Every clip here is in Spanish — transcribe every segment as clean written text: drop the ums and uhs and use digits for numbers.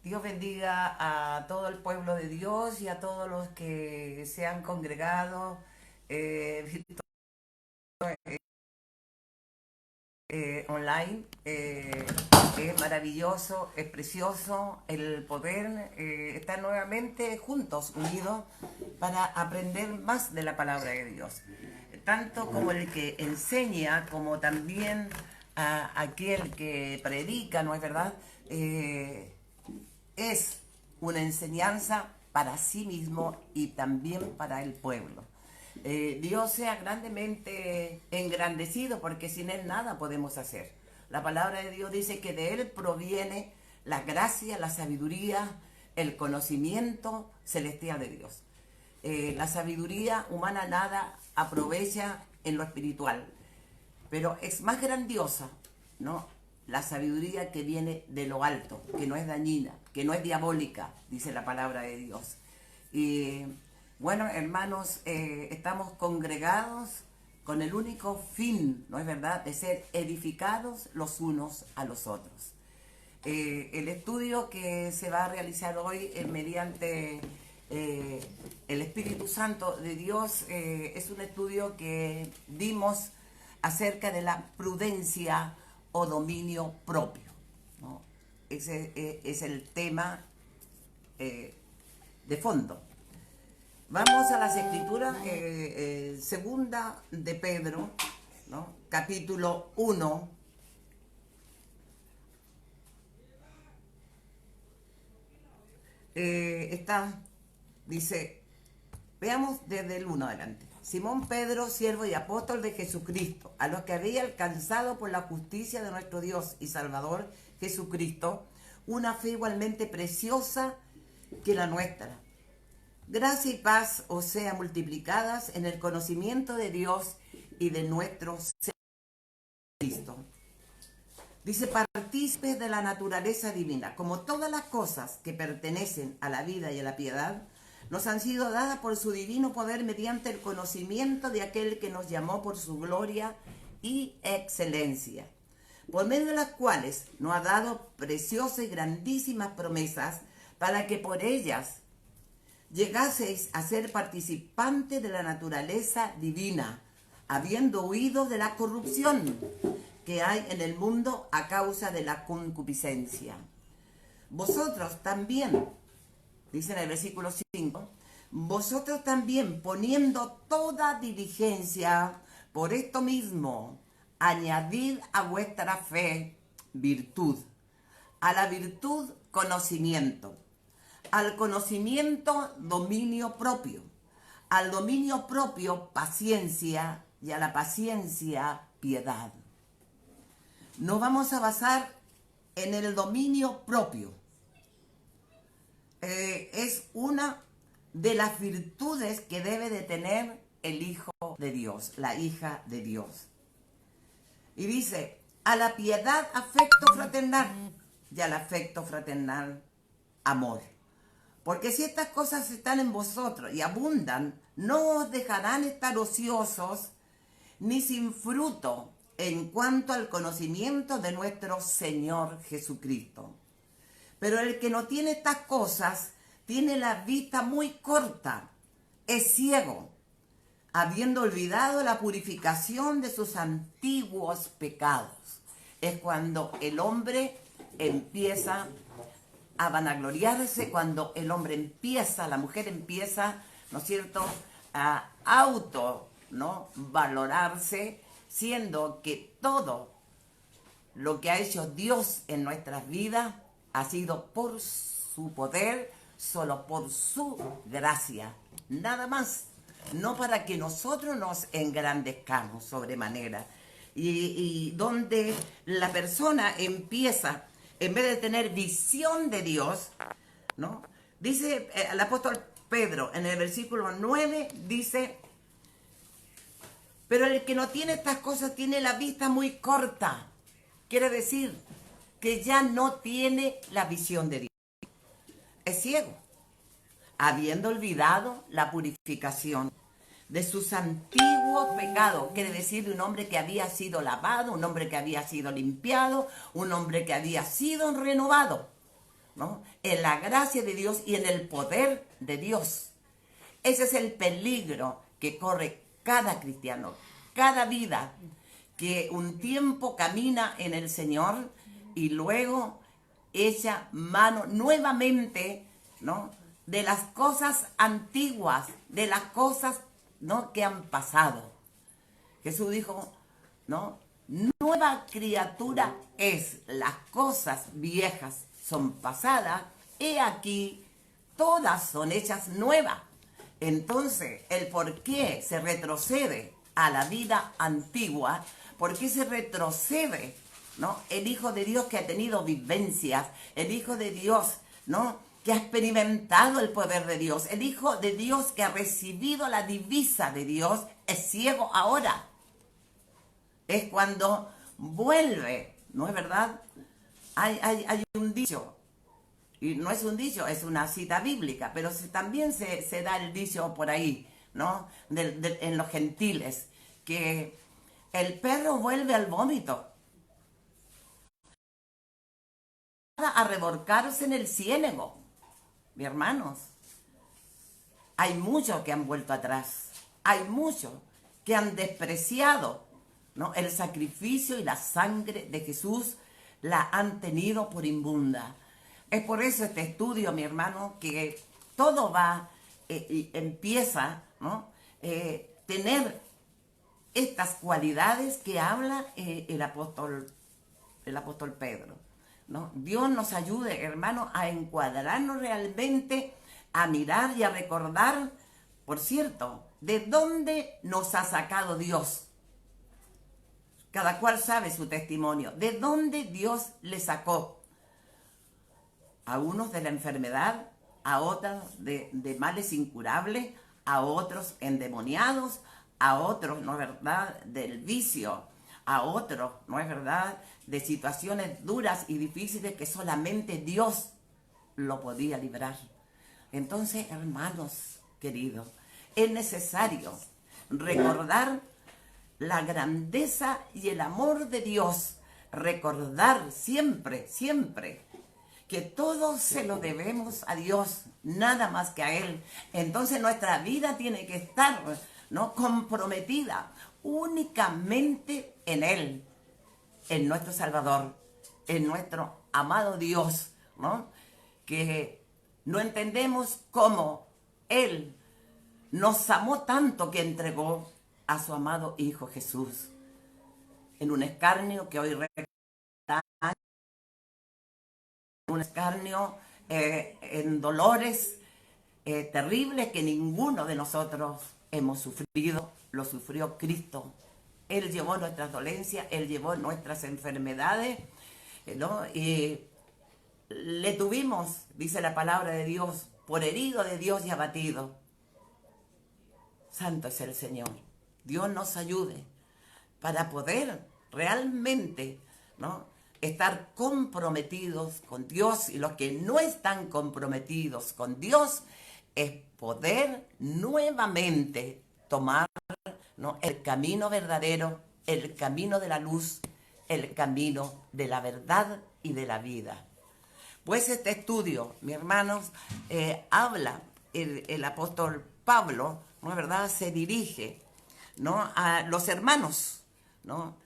Dios bendiga a todo el pueblo de Dios y a todos los que se han congregado online. Es maravilloso, es precioso el poder estar nuevamente juntos, unidos, para aprender más de la palabra de Dios. Tanto como el que enseña, como también a aquel que predica, ¿no es verdad? Es una enseñanza para sí mismo y también para el pueblo. Dios sea grandemente engrandecido porque sin Él nada podemos hacer. La palabra de Dios dice que de Él proviene la gracia, la sabiduría, el conocimiento celestial de Dios. La sabiduría humana nada aprovecha en lo espiritual, pero es más grandiosa, ¿no? La sabiduría que viene de lo alto, que no es dañina, que no es diabólica, dice la palabra de Dios. Y bueno, hermanos, estamos congregados con el único fin, ¿no es verdad?, de ser edificados los unos a los otros. El estudio que se va a realizar hoy mediante el Espíritu Santo de Dios es un estudio que dimos acerca de la prudencia o dominio propio, ¿no? Ese es el tema de fondo. Vamos a las escrituras, segunda de Pedro, ¿no? Capítulo 1. Dice, veamos desde el 1 adelante. Simón Pedro, siervo y apóstol de Jesucristo, a los que había alcanzado por la justicia de nuestro Dios y Salvador Jesucristo, una fe igualmente preciosa que la nuestra. Gracia y paz os sean multiplicadas en el conocimiento de Dios y de nuestro Señor Cristo. Dice, partícipes de la naturaleza divina, como todas las cosas que pertenecen a la vida y a la piedad, nos han sido dadas por su divino poder mediante el conocimiento de aquel que nos llamó por su gloria y excelencia, por medio de las cuales nos ha dado preciosas y grandísimas promesas para que por ellas llegaseis a ser participantes de la naturaleza divina, habiendo huido de la corrupción que hay en el mundo a causa de la concupiscencia. Vosotros también, dice en el versículo 5, vosotros también poniendo toda diligencia por esto mismo, añadid a vuestra fe virtud, a la virtud conocimiento, al conocimiento dominio propio, al dominio propio paciencia y a la paciencia piedad. Nos vamos a basar en el dominio propio. Es una de las virtudes que debe de tener el Hijo de Dios, la hija de Dios. Y dice, a la piedad afecto fraternal y al afecto fraternal amor. Porque si estas cosas están en vosotros y abundan, no os dejarán estar ociosos ni sin fruto en cuanto al conocimiento de nuestro Señor Jesucristo. Pero el que no tiene estas cosas tiene la vista muy corta, es ciego, habiendo olvidado la purificación de sus antiguos pecados. Es cuando el hombre empieza a vanagloriarse, cuando el hombre empieza, la mujer empieza, ¿no es cierto?, a ¿no?, valorarse, siendo que todo lo que ha hecho Dios en nuestras vidas ha sido por su poder, solo por su gracia, nada más, no para que nosotros nos engrandezcamos sobremanera. Y donde la persona empieza, en vez de tener visión de Dios, ¿no? Dice el apóstol Pedro en el versículo 9, dice, pero el que no tiene estas cosas tiene la vista muy corta. Quiere decir que ya no tiene la visión de Dios. Es ciego, habiendo olvidado la purificación de sus antiguos pecados. Quiere decir de un hombre que había sido lavado, un hombre que había sido limpiado, un hombre que había sido renovado. ¿no? En la gracia de Dios y en el poder de Dios. Ese es el peligro que corre cada cristiano, cada vida que un tiempo camina en el Señor y luego echa mano nuevamente, ¿no?, de las cosas antiguas, de las cosas, ¿no?, que han pasado. Jesús dijo, ¿no?, nueva criatura es, las cosas viejas son pasadas, he aquí, todas son hechas nuevas. Entonces, el por qué se retrocede a la vida antigua, por qué se retrocede, ¿no?, el Hijo de Dios que ha tenido vivencias, el Hijo de Dios, ¿no?, que ha experimentado el poder de Dios, el Hijo de Dios que ha recibido la divisa de Dios, es ciego ahora. Es cuando vuelve, ¿no es verdad? Hay un dicho, y no es un dicho, es una cita bíblica, pero también se da el dicho por ahí, ¿no?, en los gentiles, que el perro vuelve al vómito, a revolcarse en el ciénago. Mi hermanos, hay muchos que han vuelto atrás, hay muchos que han despreciado, ¿no?, el sacrificio y la sangre de Jesús, la han tenido por inmunda. Es por eso este estudio, mi hermano, que todo va y empieza, ¿no?, tener estas cualidades que habla el apóstol Pedro, ¿no? Dios nos ayude, hermano, a encuadrarnos realmente, a mirar y a recordar, por cierto, de dónde nos ha sacado Dios. Cada cual sabe su testimonio, de dónde Dios le sacó. A unos de la enfermedad, a otros de males incurables, a otros endemoniados, a otros, ¿no es verdad?, del vicio, a otros, ¿no es verdad?, de situaciones duras y difíciles que solamente Dios lo podía librar. Entonces, hermanos queridos, es necesario recordar la grandeza y el amor de Dios, recordar siempre, siempre, que todo se lo debemos a Dios, nada más que a Él. Entonces nuestra vida tiene que estar, ¿no?, comprometida únicamente en Él, en nuestro Salvador, en nuestro amado Dios, ¿no?, que no entendemos cómo Él nos amó tanto que entregó a su amado Hijo Jesús en un escarnio que hoy un escarnio en dolores terribles que ninguno de nosotros hemos sufrido, lo sufrió Cristo. Él llevó nuestras dolencias, Él llevó nuestras enfermedades, ¿no? Y le tuvimos, dice la palabra de Dios, por herido de Dios y abatido. Santo es el Señor. Dios nos ayude para poder realmente, ¿no?, estar comprometidos con Dios, y los que no están comprometidos con Dios es poder nuevamente tomar, ¿no?, el camino verdadero, el camino de la luz, el camino de la verdad y de la vida. Pues este estudio, mis hermanos, habla, el apóstol Pablo, ¿no es verdad?, se dirige, ¿no?, a los hermanos, ¿no?,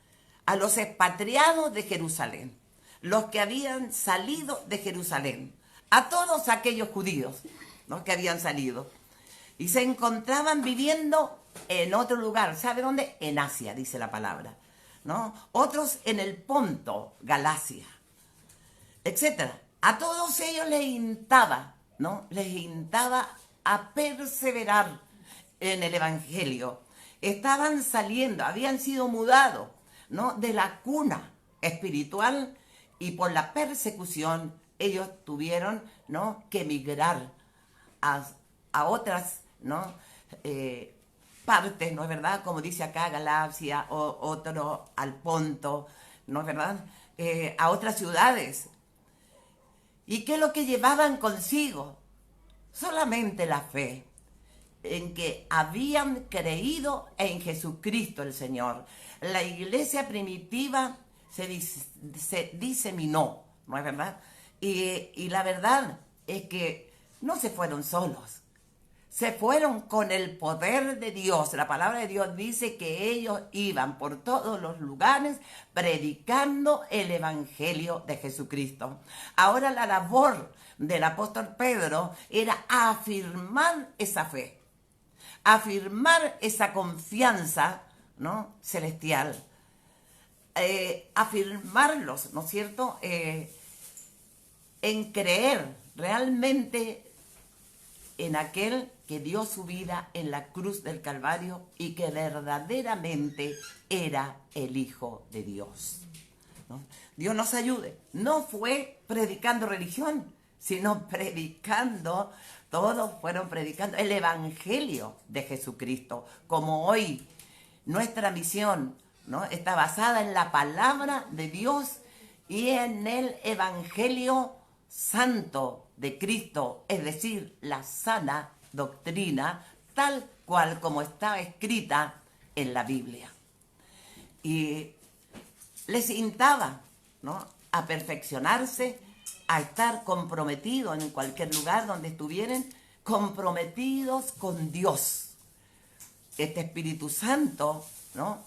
a los expatriados de Jerusalén, los que habían salido de Jerusalén, a todos aquellos judíos, ¿no?, que habían salido y se encontraban viviendo en otro lugar. ¿Sabe dónde? En Asia, dice la palabra, ¿no? Otros en el Ponto, Galacia, etcétera. A todos ellos les instaba, ¿no?, les instaba a perseverar en el Evangelio. Estaban saliendo, habían sido mudados, ¿no?, de la cuna espiritual, y por la persecución ellos tuvieron, ¿no?, que emigrar a otras, ¿no?, partes, ¿no es verdad?, como dice acá, Galacia, o otro al Ponto, ¿no es verdad?, a otras ciudades. ¿Y qué es lo que llevaban consigo? Solamente la fe en que habían creído en Jesucristo el Señor. La iglesia primitiva se diseminó, ¿no es verdad?, Y la verdad es que no se fueron solos. Se fueron con el poder de Dios. La palabra de Dios dice que ellos iban por todos los lugares predicando el evangelio de Jesucristo. Ahora la labor del apóstol Pedro era afirmar esa fe, afirmar esa confianza, ¿no?, celestial, afirmarlos, ¿no es cierto?, en creer realmente en aquel que dio su vida en la cruz del Calvario y que verdaderamente era el Hijo de Dios, ¿no? Dios nos ayude. No fue predicando religión, sino predicando, todos fueron predicando el Evangelio de Jesucristo. Como hoy nuestra misión, ¿no?, está basada en la palabra de Dios y en el Evangelio santo de Cristo, es decir, la sana doctrina, tal cual como está escrita en la Biblia. Y les instaba, ¿no?, a perfeccionarse, a estar comprometidos en cualquier lugar donde estuvieran, comprometidos con Dios. Este Espíritu Santo, ¿no?,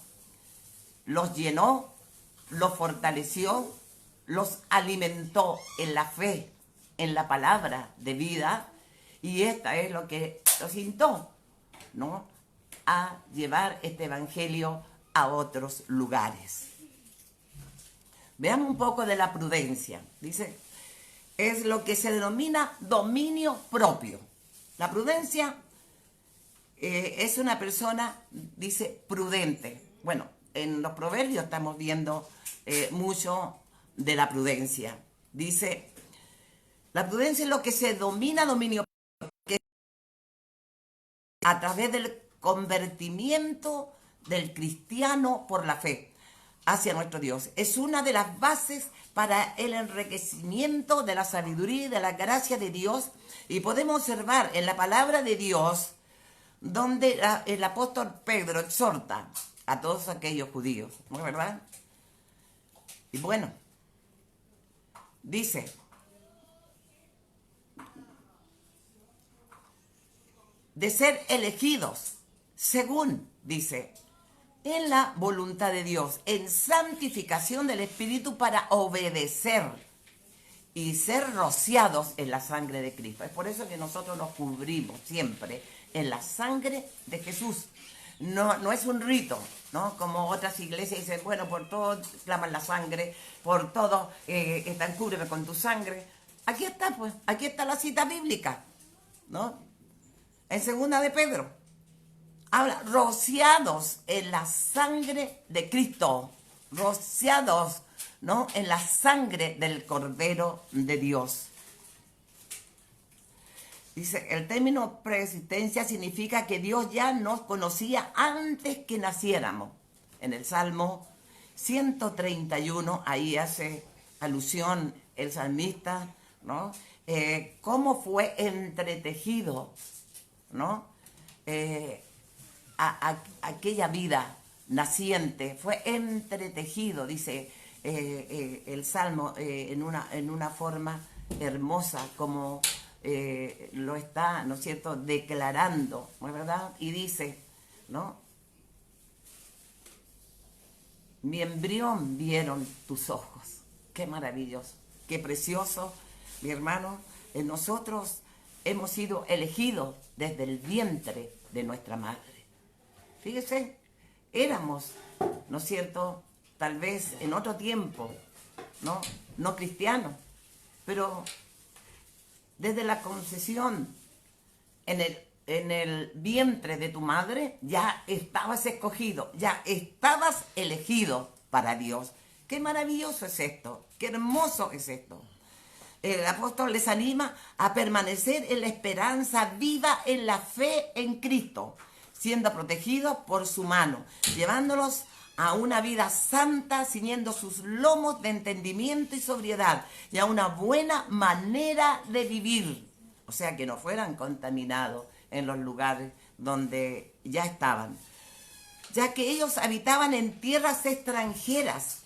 los llenó, los fortaleció, los alimentó en la fe, en la palabra de vida, y esta es lo que los instó, ¿no?, a llevar este evangelio a otros lugares. Veamos un poco de la prudencia. Dice, es lo que se denomina dominio propio. La prudencia es una persona, dice, prudente. Bueno, en los proverbios estamos viendo mucho de la prudencia. Dice, la prudencia es lo que se domina dominio propio, a través del convertimiento del cristiano por la fe hacia nuestro Dios. Es una de las bases para el enriquecimiento de la sabiduría y de la gracia de Dios, y podemos observar en la palabra de Dios donde el apóstol Pedro exhorta a todos aquellos judíos, ¿no es verdad? Y bueno, dice, de ser elegidos, según, dice, en la voluntad de Dios, en santificación del Espíritu para obedecer y ser rociados en la sangre de Cristo. Es por eso que nosotros nos cubrimos siempre en la sangre de Jesús. No es un rito, ¿no?, como otras iglesias dicen, bueno, por todo claman la sangre, por todo están, cúbreme con tu sangre. Aquí está, pues, aquí está la cita bíblica, ¿no? En segunda de Pedro, habla, rociados en la sangre de Cristo, rociados, ¿no?, en la sangre del Cordero de Dios. Dice, el término preexistencia significa que Dios ya nos conocía antes que naciéramos. En el Salmo 131, ahí hace alusión el salmista, ¿no?, cómo fue entretejido, ¿no?, aquella vida naciente, fue entretejido, dice el Salmo, en una forma hermosa, como lo está, ¿no es cierto?, declarando, ¿no es verdad? Y dice, ¿no?, mi embrión vieron tus ojos. Qué maravilloso, qué precioso, mi hermano. Nosotros hemos sido elegidos desde el vientre de nuestra madre. Fíjese, éramos, ¿no es cierto?, tal vez en otro tiempo, no cristianos, pero desde la concepción en el vientre de tu madre ya estabas escogido, ya estabas elegido para Dios. Qué maravilloso es esto, qué hermoso es esto. El apóstol les anima a permanecer en la esperanza viva en la fe en Cristo, siendo protegidos por su mano, llevándolos a una vida santa, ciñendo sus lomos de entendimiento y sobriedad, y a una buena manera de vivir. O sea, que no fueran contaminados en los lugares donde ya estaban, ya que ellos habitaban en tierras extranjeras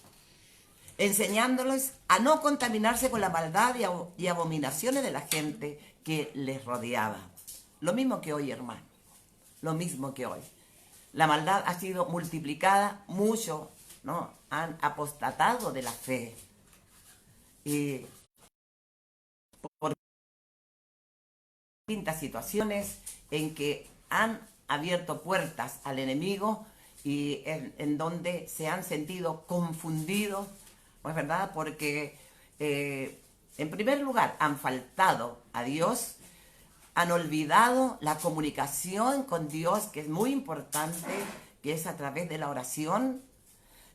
enseñándoles a no contaminarse con la maldad y abominaciones de la gente que les rodeaba. Lo mismo que hoy, hermano, lo mismo que hoy. La maldad ha sido multiplicada, muchos, ¿no?, han apostatado de la fe. Y por distintas situaciones en que han abierto puertas al enemigo y en donde se han sentido confundidos, ¿no es verdad? Porque en primer lugar han faltado a Dios, han olvidado la comunicación con Dios, que es muy importante, que es a través de la oración,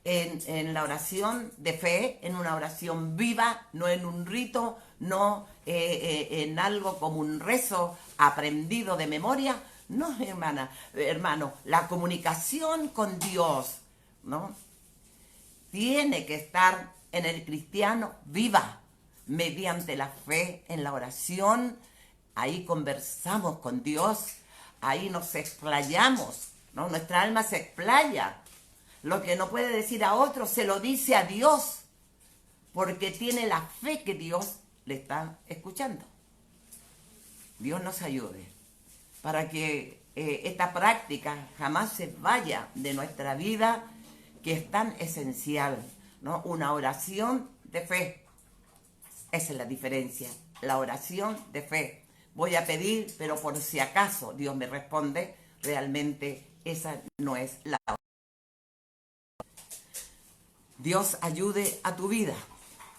en la oración de fe, en una oración viva, no en un rito, no en algo como un rezo aprendido de memoria. No, hermano, la comunicación con Dios, ¿no?, tiene que estar en el cristiano viva, mediante la fe, en la oración. Ahí conversamos con Dios, ahí nos explayamos, ¿no? Nuestra alma se explaya. Lo que no puede decir a otro, se lo dice a Dios, porque tiene la fe que Dios le está escuchando. Dios nos ayude para que esta práctica jamás se vaya de nuestra vida, que es tan esencial, ¿no? Una oración de fe. Esa es la diferencia, la oración de fe. Voy a pedir, pero por si acaso Dios me responde, realmente esa no es la oración. Dios ayude a tu vida,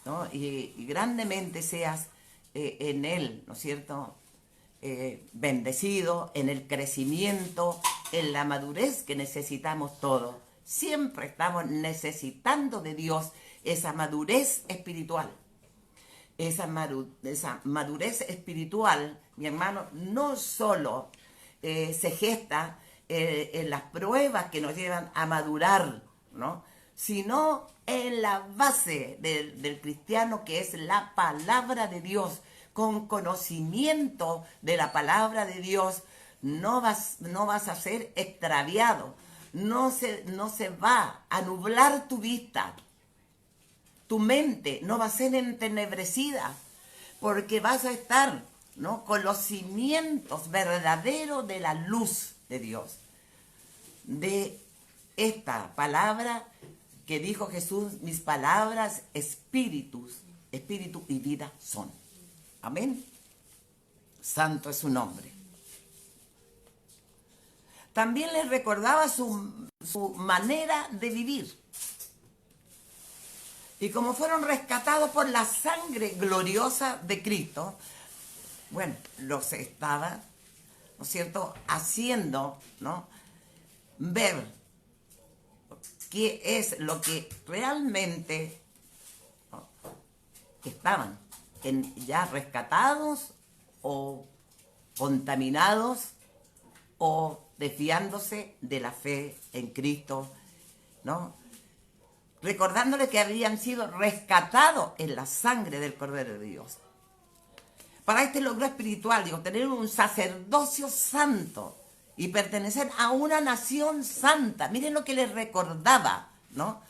¿no? Y grandemente seas en Él, ¿no es cierto?, bendecido, en el crecimiento, en la madurez que necesitamos todos. Siempre estamos necesitando de Dios esa madurez espiritual. Esa madurez espiritual, mi hermano, no solo se gesta en las pruebas que nos llevan a madurar, ¿no?, sino en la base del cristiano, que es la palabra de Dios. Con conocimiento de la palabra de Dios no vas a ser extraviado, no se va a nublar tu vista, tu mente no va a ser entenebrecida, porque vas a estar, ¿no?, con los cimientos verdaderos de la luz de Dios, de esta palabra que dijo Jesús: mis palabras, espíritu y vida son. Amén. Santo es su nombre. También les recordaba su manera de vivir. Y como fueron rescatados por la sangre gloriosa de Cristo, bueno, los estaba, ¿no es cierto?, haciendo, ¿no?, ver qué es lo que realmente, ¿no?, estaban ya rescatados o contaminados o desviándose de la fe en Cristo, ¿no?, recordándole que habían sido rescatados en la sangre del Cordero de Dios. Para este logro espiritual, digo, tener un sacerdocio santo y pertenecer a una nación santa. Miren lo que les recordaba, ¿no?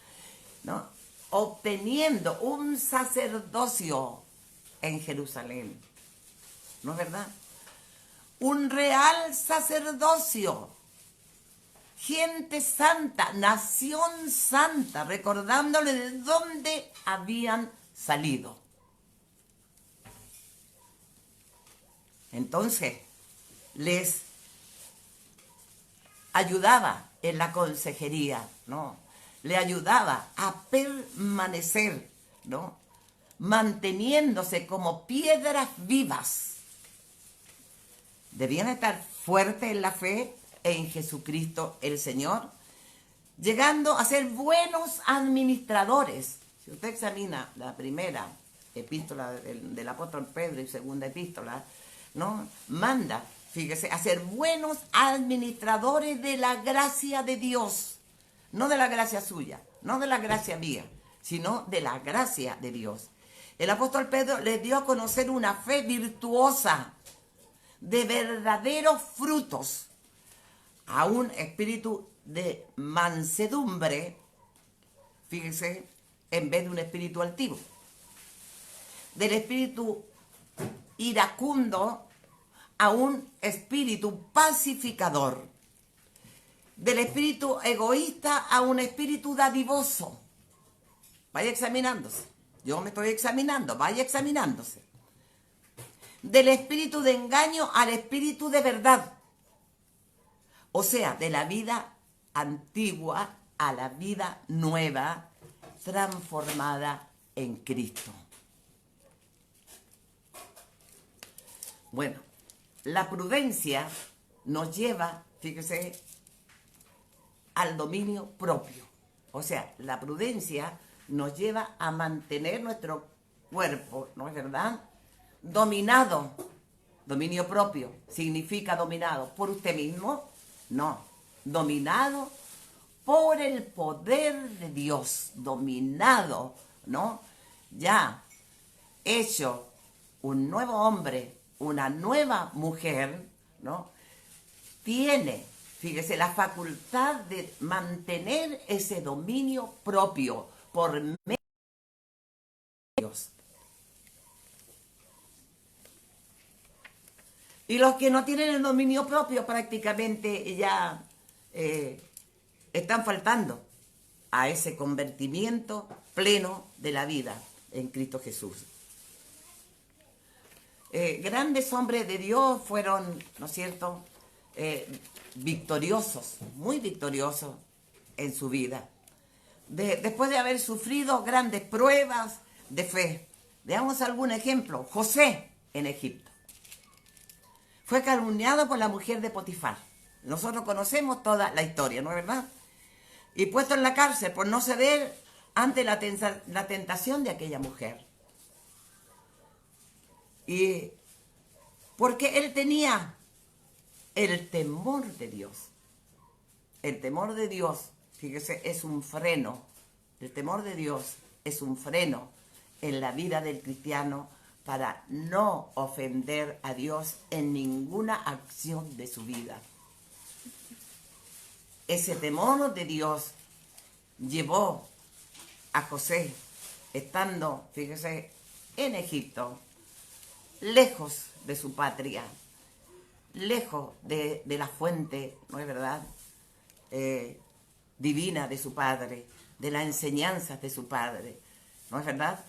Obteniendo un sacerdocio en Jerusalén, ¿no es verdad? Un real sacerdocio, gente santa, nación santa, recordándole de dónde habían salido. Entonces, les ayudaba en la consejería, ¿no? Le ayudaba a permanecer, ¿no?, manteniéndose como piedras vivas. Debían estar fuertes en la fe en Jesucristo el Señor, llegando a ser buenos administradores. Si usted examina la primera epístola del apóstol Pedro y segunda epístola, ¿no?, manda, fíjese, a ser buenos administradores de la gracia de Dios. No de la gracia suya, no de la gracia mía, sino de la gracia de Dios. El apóstol Pedro les dio a conocer una fe virtuosa, de verdaderos frutos, a un espíritu de mansedumbre, fíjense, en vez de un espíritu altivo. Del espíritu iracundo a un espíritu pacificador. Del espíritu egoísta a un espíritu dadivoso. Vaya examinándose. Yo me estoy examinando, vaya examinándose. Del espíritu de engaño al espíritu de verdad. O sea, de la vida antigua a la vida nueva, transformada en Cristo. Bueno, la prudencia nos lleva, fíjese, al dominio propio. O sea, la prudencia nos lleva a mantener nuestro cuerpo, ¿no es verdad?, dominado. Dominio propio significa dominado por usted mismo, no, dominado por el poder de Dios, dominado, ¿no? Ya hecho un nuevo hombre, una nueva mujer, ¿no? Tiene, fíjese, la facultad de mantener ese dominio propio por medio de Dios. Y los que no tienen el dominio propio prácticamente ya están faltando a ese convertimiento pleno de la vida en Cristo Jesús. Grandes hombres de Dios fueron, ¿no es cierto?, victoriosos, muy victoriosos en su vida. Después de haber sufrido grandes pruebas de fe. Veamos algún ejemplo. José en Egipto. Fue calumniado por la mujer de Potifar. Nosotros conocemos toda la historia, ¿no es verdad? Y puesto en la cárcel por no ceder ante la tentación de aquella mujer. Y porque él tenía el temor de Dios. El temor de Dios, fíjese, es un freno. El temor de Dios es un freno en la vida del cristiano para no ofender a Dios en ninguna acción de su vida. Ese temor de Dios llevó a José, estando, fíjese, en Egipto, lejos de su patria, lejos de la fuente, ¿no es verdad?, divina de su padre, de las enseñanzas de su padre, ¿no es verdad?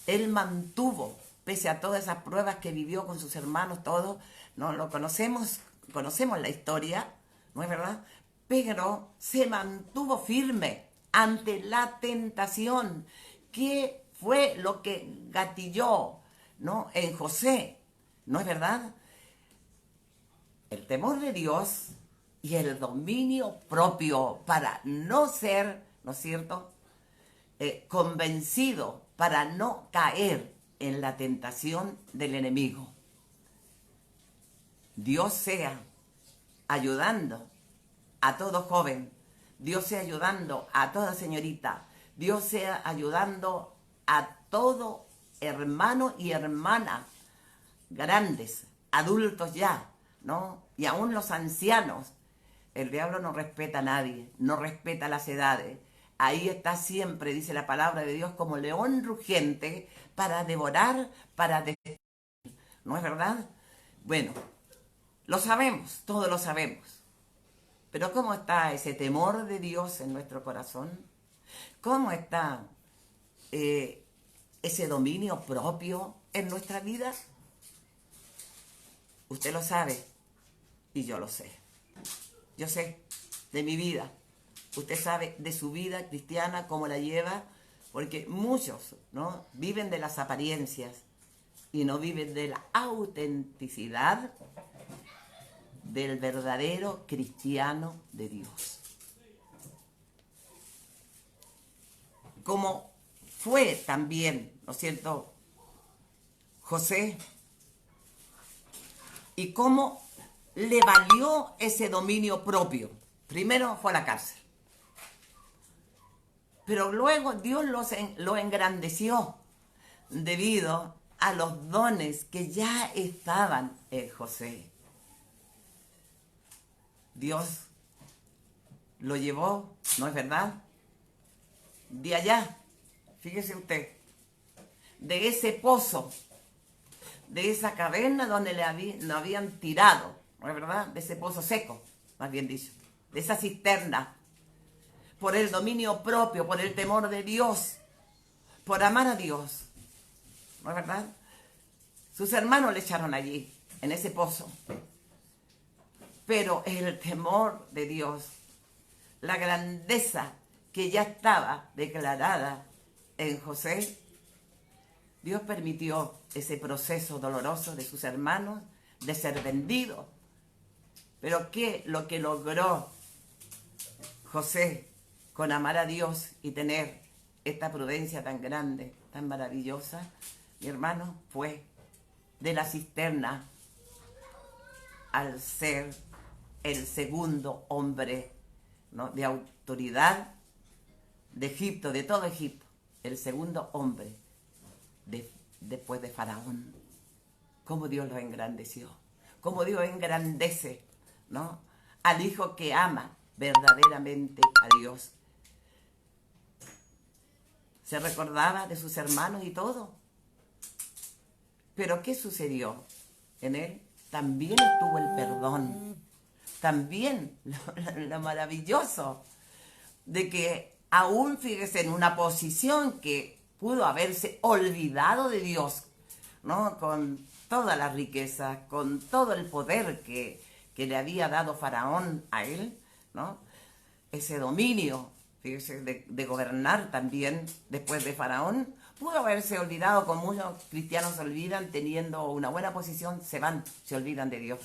Él mantuvo, pese a todas esas pruebas que vivió con sus hermanos, todos, no lo conocemos la historia, ¿no es verdad? Pero se mantuvo firme ante la tentación. ¿Qué fue lo que gatilló, ¿no?, en José? ¿No es verdad? El temor de Dios y el dominio propio para no ser, ¿no es cierto?, convencido, para no caer en la tentación del enemigo. Dios sea ayudando a todo joven, Dios sea ayudando a toda señorita, Dios sea ayudando a todo hermano y hermana, grandes, adultos ya, ¿no? Y aún los ancianos. El diablo no respeta a nadie, no respeta las edades. Ahí está siempre, dice la palabra de Dios, como león rugiente para devorar, para destruir. ¿No es verdad? Bueno, lo sabemos, todos lo sabemos. Pero ¿cómo está ese temor de Dios en nuestro corazón? ¿Cómo está ese dominio propio en nuestra vida? Usted lo sabe y yo lo sé. Yo sé de mi vida. Usted sabe de su vida cristiana, cómo la lleva, porque muchos, ¿no?, viven de las apariencias y no viven de la autenticidad del verdadero cristiano de Dios. Como fue también, ¿no es cierto?, José, y cómo le valió ese dominio propio. Primero fue a la cárcel, pero luego Dios lo engrandeció debido a los dones que ya estaban en José. Dios lo llevó, ¿no es verdad?, de allá, fíjese usted, de ese pozo, de esa caverna donde lo habían tirado, ¿no es verdad? De ese pozo seco, más bien dicho, de esa cisterna, por el dominio propio, por el temor de Dios, por amar a Dios, ¿no es verdad? Sus hermanos le echaron allí, en ese pozo. Pero el temor de Dios, la grandeza que ya estaba declarada en José, Dios permitió ese proceso doloroso de sus hermanos, de ser vendido. Pero ¿qué lo que logró José con amar a Dios y tener esta prudencia tan grande, tan maravillosa? Mi hermano, fue de la cisterna al ser el segundo hombre, ¿no?, de autoridad de Egipto, de todo Egipto, el segundo hombre después de Faraón. Cómo Dios lo engrandeció, cómo Dios engrandece, ¿no?, al hijo que ama verdaderamente a Dios. Se recordaba de sus hermanos y todo. Pero ¿qué sucedió en él? También estuvo el perdón. También lo maravilloso de que aún, fíjese, en una posición que pudo haberse olvidado de Dios, ¿no?, con toda la riqueza, con todo el poder que le había dado Faraón a él, ¿no?, ese dominio, fíjese, de gobernar también después de Faraón, pudo haberse olvidado, como muchos cristianos se olvidan, teniendo una buena posición, se olvidan de Dios.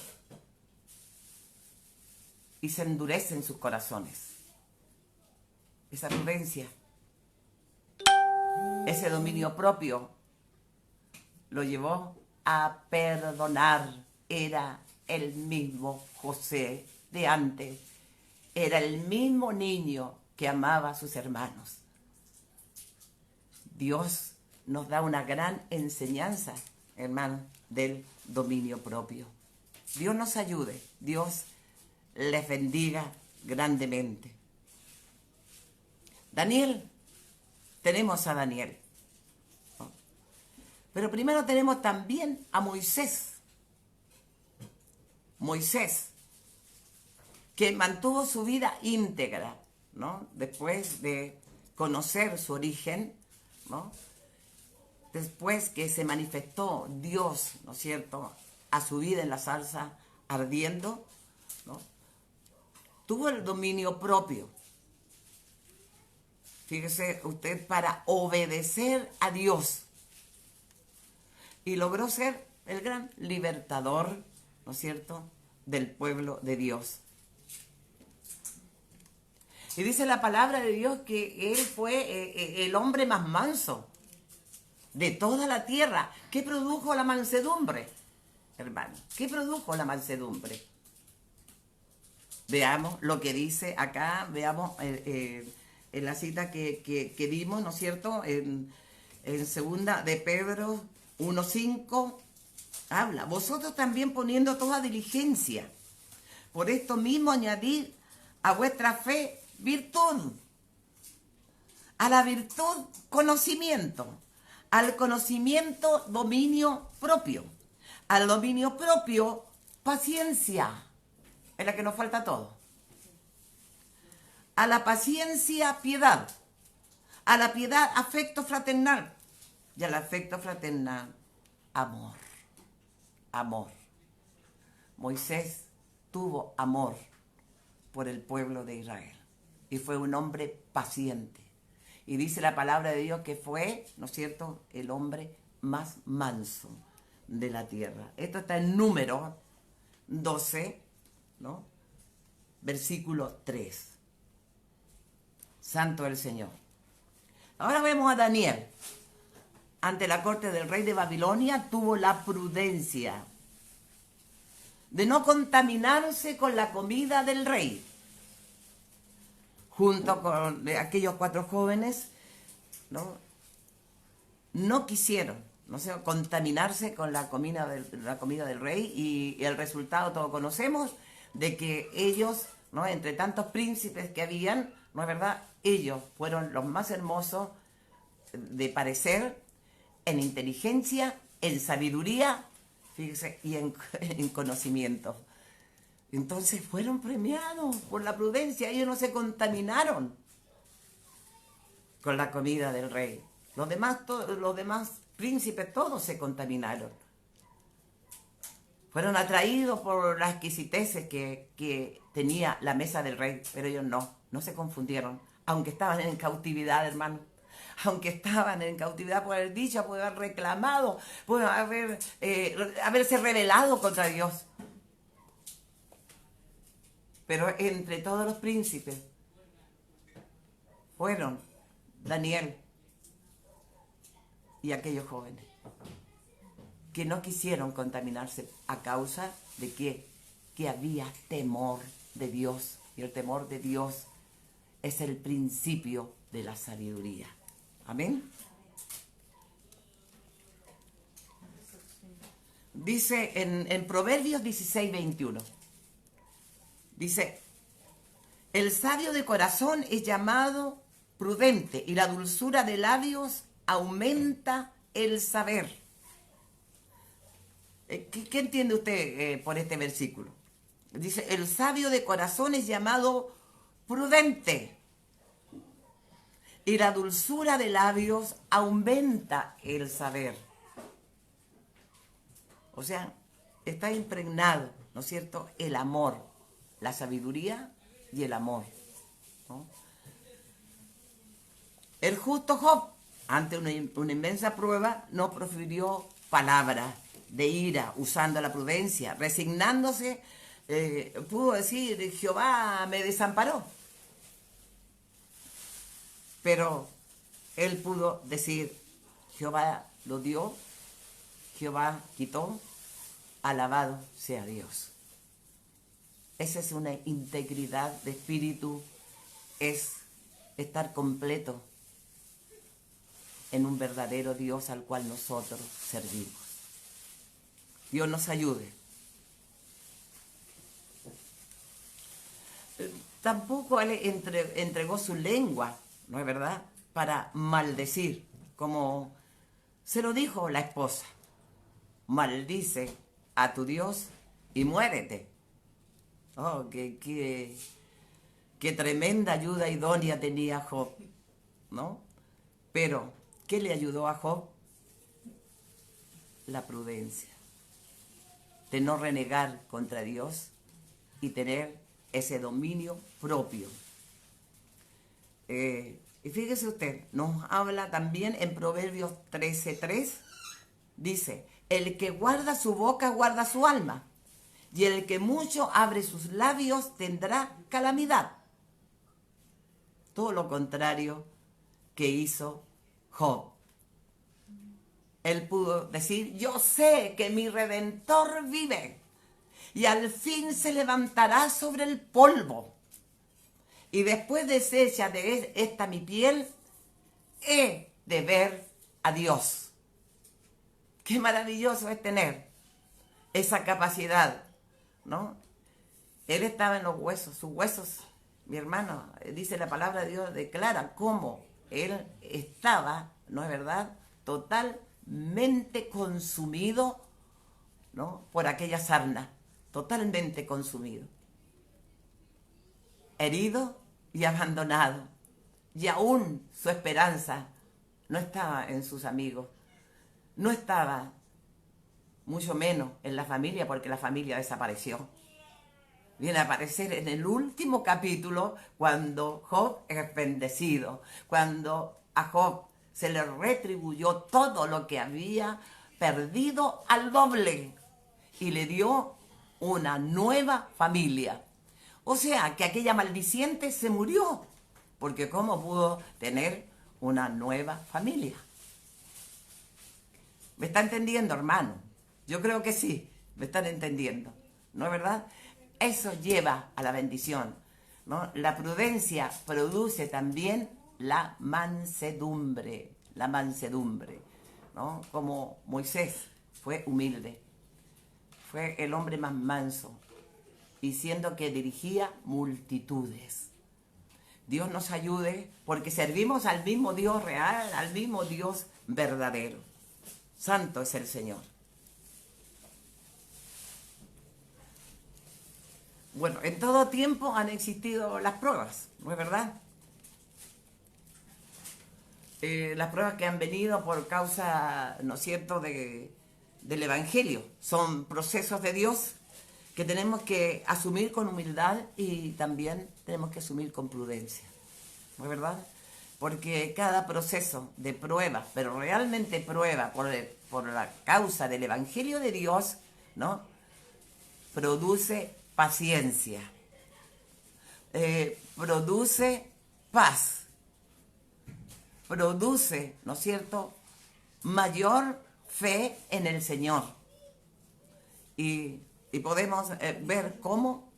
Y se endurecen sus corazones. Esa prudencia, ese dominio propio, lo llevó a perdonar. Era el mismo José de antes. Era el mismo niño que amaba a sus hermanos. Dios nos da una gran enseñanza, hermano, del dominio propio. Dios nos ayude, Dios les bendiga grandemente. Daniel, tenemos a Daniel, ¿no?, pero primero tenemos también a Moisés. Moisés, que mantuvo su vida íntegra, ¿no?, después de conocer su origen, ¿no?, después que se manifestó Dios, ¿no es cierto?, a su vida en la zarza ardiendo, ¿no?, tuvo el dominio propio. Fíjese usted, para obedecer a Dios. Y logró ser el gran libertador, ¿no es cierto?, del pueblo de Dios. Y dice la palabra de Dios que él fue el hombre más manso de toda la tierra. ¿Qué produjo la mansedumbre, hermano? ¿Qué produjo la mansedumbre? Veamos lo que dice acá, veamos en la cita que vimos, ¿no es cierto?, en segunda de Pedro 1:5, habla: vosotros también, poniendo toda diligencia, por esto mismo añadid a vuestra fe virtud, a la virtud conocimiento, al conocimiento dominio propio, al dominio propio paciencia, en la que nos falta todo, a la paciencia piedad, a la piedad afecto fraternal, y al afecto fraternal amor. Amor. Moisés tuvo amor por el pueblo de Israel y fue un hombre paciente. Y dice la palabra de Dios que fue, ¿no es cierto?, el hombre más manso de la tierra. Esto está en Números 12, ¿no?, versículo 3. Santo el Señor. Ahora vemos a Daniel. Ante la corte del rey de Babilonia tuvo la prudencia de no contaminarse con la comida del rey. Junto con aquellos 4 jóvenes, no quisieron, no sé, contaminarse con la comida del rey, y el resultado todos conocemos, de que ellos, ¿no?, entre tantos príncipes que habían, ¿no es verdad?, ellos fueron los más hermosos, de parecer, en inteligencia, en sabiduría, fíjese, y en conocimiento. Entonces fueron premiados por la prudencia, ellos no se contaminaron con la comida del rey. Los demás príncipes todos se contaminaron. Fueron atraídos por las exquisiteces que tenía la mesa del rey, pero ellos no se confundieron, aunque estaban en cautividad, hermano. Aunque estaban en cautividad por haber dicho, por haber reclamado, por haberse rebelado contra Dios. Pero entre todos los príncipes fueron Daniel y aquellos jóvenes que no quisieron contaminarse a causa de que había temor de Dios. Y el temor de Dios es el principio de la sabiduría. Amén. Dice en Proverbios 16:21. Dice, el sabio de corazón es llamado prudente y la dulzura de labios aumenta el saber. ¿Qué entiende usted por este versículo? Dice, el sabio de corazón es llamado prudente y la dulzura de labios aumenta el saber. O sea, está impregnado, ¿no es cierto?, el amor, la sabiduría y el amor, ¿no? El justo Job, ante una inmensa prueba, no profirió palabras de ira, usando la prudencia, resignándose, pudo decir, Jehová me desamparó. Pero él pudo decir, Jehová lo dio, Jehová quitó, alabado sea Dios. Esa es una integridad de espíritu, es estar completo en un verdadero Dios al cual nosotros servimos. Dios nos ayude. Tampoco él entregó su lengua, ¿no es verdad?, para maldecir, como se lo dijo la esposa. Maldice a tu Dios y muérete. Oh, qué tremenda ayuda idónea tenía Job, ¿no? Pero, ¿qué le ayudó a Job? La prudencia, de no renegar contra Dios y tener ese dominio propio. Y fíjese usted, nos habla también en Proverbios 13:3, dice, el que guarda su boca guarda su alma, y el que mucho abre sus labios tendrá calamidad. Todo lo contrario que hizo Job. Él pudo decir, yo sé que mi Redentor vive, y al fin se levantará sobre el polvo. Y después deshecha de esta mi piel, he de ver a Dios. Qué maravilloso es tener esa capacidad, ¿no? Él estaba en los huesos, sus huesos, mi hermano, dice la palabra de Dios, declara cómo él estaba, ¿no es verdad?, totalmente consumido, ¿no?, por aquella sarna, totalmente consumido, herido y abandonado, y aún su esperanza no estaba en sus amigos, no estaba mucho menos en la familia, porque la familia desapareció. Viene a aparecer en el último capítulo, cuando Job es bendecido, cuando a Job se le retribuyó todo lo que había perdido al doble y le dio una nueva familia. O sea, que aquella maldiciente se murió, porque ¿cómo pudo tener una nueva familia? ¿Me está entendiendo, hermano? Yo creo que sí, me están entendiendo, ¿no es verdad? Eso lleva a la bendición, ¿no? La prudencia produce también la mansedumbre, ¿no? Como Moisés fue humilde, fue el hombre más manso, y siendo que dirigía multitudes. Dios nos ayude, porque servimos al mismo Dios real, al mismo Dios verdadero. Santo es el Señor. Bueno, en todo tiempo han existido las pruebas, ¿no es verdad? Las pruebas que han venido por causa, ¿no es cierto?, del Evangelio. Son procesos de Dios que tenemos que asumir con humildad y también tenemos que asumir con prudencia, ¿no es verdad? Porque cada proceso de prueba, pero realmente prueba por la causa del Evangelio de Dios, ¿no?, produce paciencia, produce paz, produce, ¿no es cierto?, mayor fe en el Señor. Y podemos ver cómo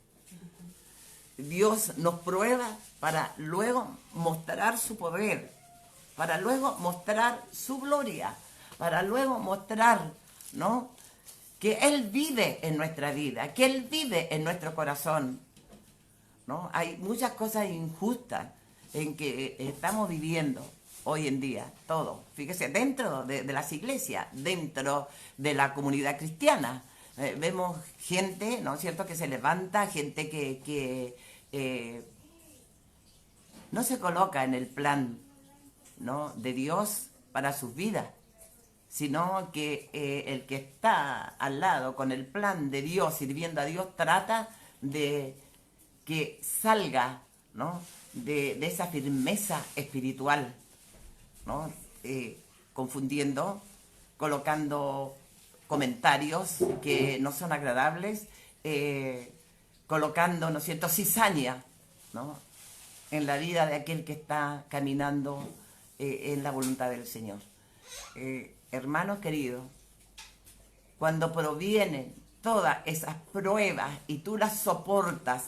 Dios nos prueba para luego mostrar su poder, para luego mostrar su gloria, para luego mostrar, ¿no?, que Él vive en nuestra vida, que Él vive en nuestro corazón, ¿no? Hay muchas cosas injustas en que estamos viviendo hoy en día, todo. Fíjese, dentro de las iglesias, dentro de la comunidad cristiana, vemos gente, ¿no es cierto?, que se levanta, gente que no se coloca en el plan, ¿no?, de Dios para sus vidas, sino que el que está al lado con el plan de Dios, sirviendo a Dios, trata de que salga, ¿no?, de esa firmeza espiritual, ¿no?, confundiendo, colocando comentarios que no son agradables, colocando, ¿no es cierto?, cizaña, ¿no?, en la vida de aquel que está caminando en la voluntad del Señor. Hermanos queridos, cuando provienen todas esas pruebas y tú las soportas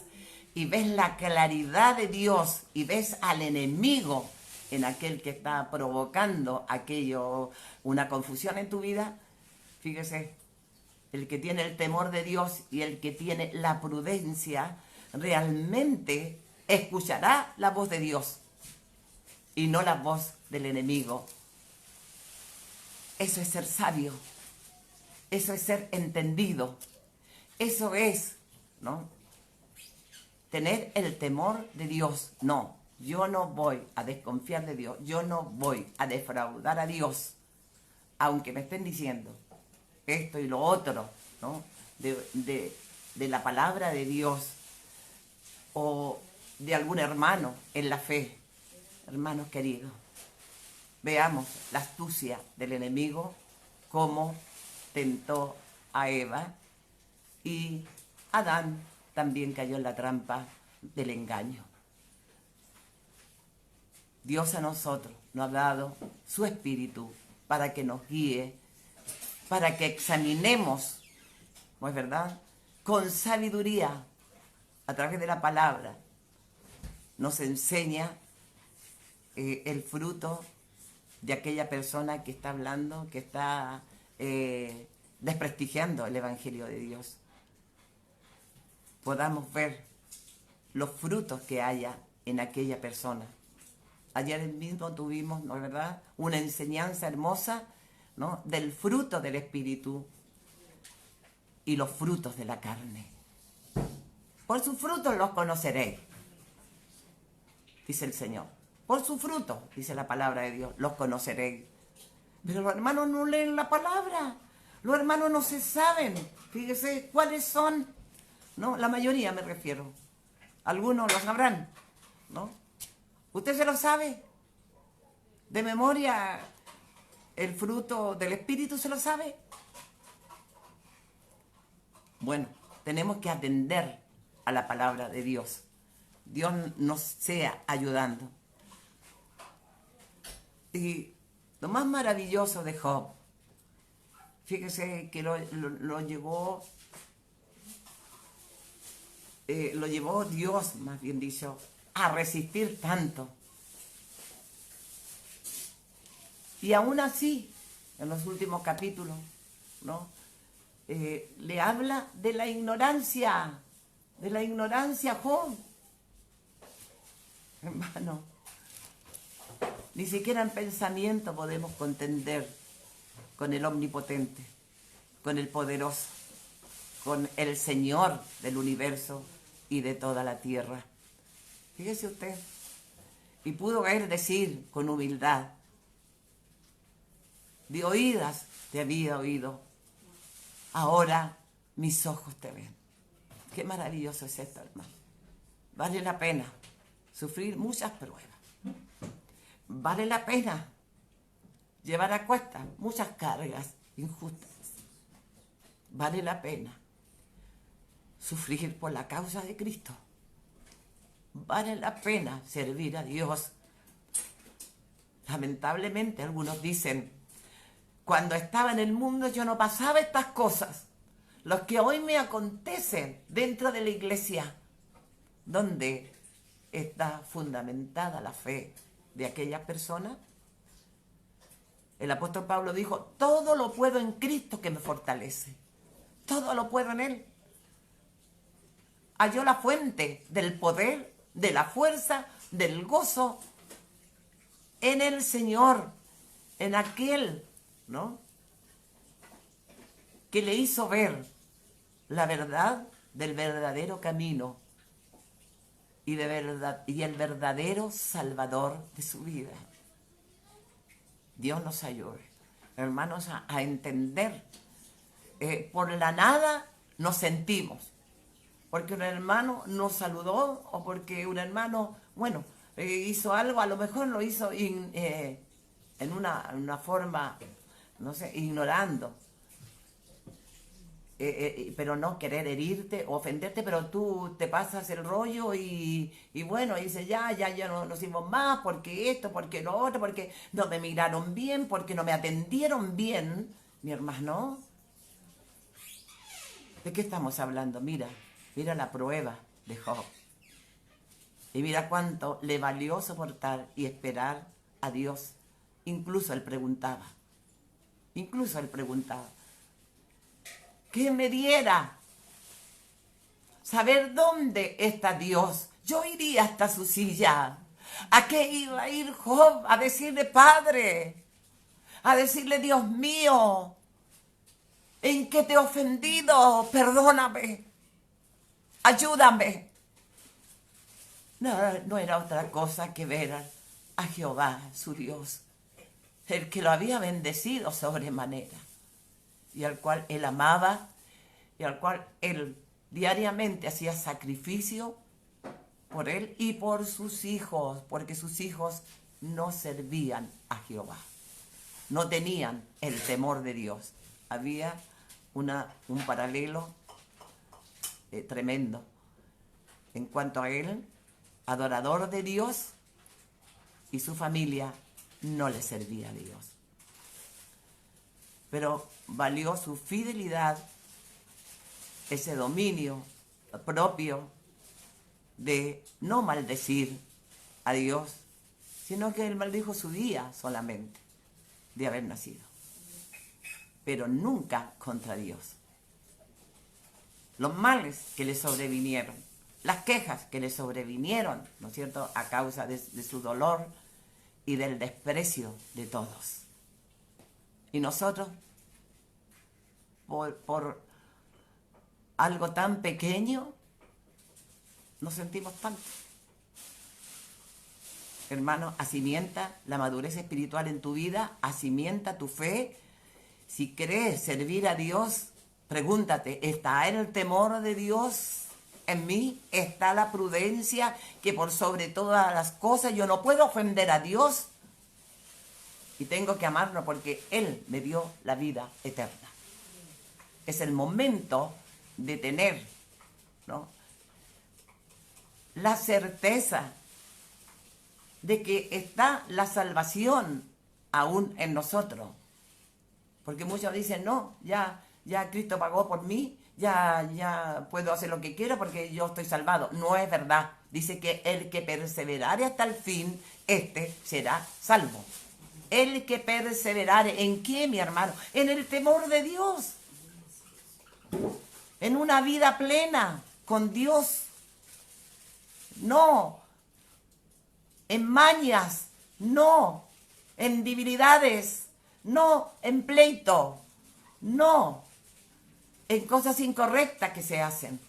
y ves la claridad de Dios y ves al enemigo en aquel que está provocando aquello, una confusión en tu vida, fíjese, el que tiene el temor de Dios y el que tiene la prudencia realmente escuchará la voz de Dios y no la voz del enemigo. Eso es ser sabio, eso es ser entendido, eso es, ¿no?, tener el temor de Dios. No, yo no voy a desconfiar de Dios, yo no voy a defraudar a Dios, aunque me estén diciendo esto y lo otro, ¿no?, de la palabra de Dios o de algún hermano en la fe. Hermanos queridos, veamos la astucia del enemigo, cómo tentó a Eva, y Adán también cayó en la trampa del engaño. Dios a nosotros nos ha dado su espíritu para que nos guíe, para que examinemos, ¿no es verdad?, con sabiduría, a través de la palabra, nos enseña el fruto de aquella persona que está hablando, que está desprestigiando el Evangelio de Dios. Podamos ver los frutos que haya en aquella persona. Ayer mismo tuvimos, ¿no es verdad?, una enseñanza hermosa, ¿no?, del fruto del Espíritu y los frutos de la carne. Por sus frutos los conoceréis, dice el Señor. Por sus frutos, dice la palabra de Dios, los conoceréis. Pero los hermanos no leen la palabra. Los hermanos no se saben. Fíjese cuáles son, ¿no? La mayoría me refiero. Algunos lo sabrán, ¿no? ¿Usted se lo sabe? ¿De memoria el fruto del Espíritu se lo sabe? Bueno, tenemos que atender a la palabra de Dios. Dios nos sea ayudando. Y lo más maravilloso de Job, fíjese que lo llevó Dios, más bien dicho, a resistir tanto. Y aún así, en los últimos capítulos, ¿no?, le habla de la ignorancia Job. Hermano, ni siquiera en pensamiento podemos contender con el omnipotente, con el poderoso, con el Señor del universo y de toda la tierra. Fíjese usted, y pudo él decir con humildad: de oídas te había oído, ahora mis ojos te ven. Qué maravilloso es esto, hermano. Vale la pena sufrir muchas pruebas. Vale la pena llevar a cuestas muchas cargas injustas. Vale la pena sufrir por la causa de Cristo. Vale la pena servir a Dios. Lamentablemente algunos dicen: cuando estaba en el mundo yo no pasaba estas cosas. Los que hoy me acontecen dentro de la iglesia, ¿dónde está fundamentada la fe de aquellas personas? El apóstol Pablo dijo: todo lo puedo en Cristo que me fortalece. Todo lo puedo en Él. Halló la fuente del poder, de la fuerza, del gozo en el Señor, en aquel, ¿no?, que le hizo ver la verdad del verdadero camino y el verdadero Salvador de su vida. Dios nos ayude, hermanos, a entender. Por la nada nos sentimos, porque un hermano nos saludó o porque un hermano, bueno, hizo algo, a lo mejor lo hizo en una forma, no sé, ignorando. Pero no querer herirte o ofenderte, pero tú te pasas el rollo y bueno, y dices ya no nos hicimos más, porque esto, porque lo otro, porque no me miraron bien, porque no me atendieron bien. Mi hermano, ¿de qué estamos hablando? Mira la prueba de Job. Y mira cuánto le valió soportar y esperar a Dios. Incluso él preguntaba. Que me diera saber dónde está Dios. Yo iría hasta su silla. ¿A qué iba a ir Job? A decirle: Padre, a decirle: Dios mío, ¿en qué te he ofendido? Perdóname, ayúdame. No era otra cosa que ver a Jehová, su Dios, el que lo había bendecido sobremanera, y al cual él amaba, y al cual él diariamente hacía sacrificio por él y por sus hijos, porque sus hijos no servían a Jehová, no tenían el temor de Dios. Había un paralelo tremendo en cuanto a él, adorador de Dios, y su familia no le servía a Dios. Pero valió su fidelidad, ese dominio propio de no maldecir a Dios, sino que él maldijo su día solamente de haber nacido, pero nunca contra Dios. Los males que le sobrevinieron, las quejas que le sobrevinieron, ¿no es cierto?, a causa de su dolor y del desprecio de todos. Y nosotros, por algo tan pequeño, nos sentimos tanto. Hermano, acimienta la madurez espiritual en tu vida, acimienta tu fe. Si crees servir a Dios, pregúntate: ¿está el temor de Dios en mí? ¿Está la prudencia, que por sobre todas las cosas yo no puedo ofender a Dios? Y tengo que amarlo porque Él me dio la vida eterna. Es el momento de tener, ¿no?, la certeza de que está la salvación aún en nosotros. Porque muchos dicen: no, ya Cristo pagó por mí, ya puedo hacer lo que quiera porque yo estoy salvado. No es verdad. Dice que el que perseverare hasta el fin, este será salvo. El que perseverare, ¿en qué, mi hermano? En el temor de Dios. En una vida plena con Dios. No en mañas, no, en debilidades, no, en pleito, no, en cosas incorrectas que se hacen.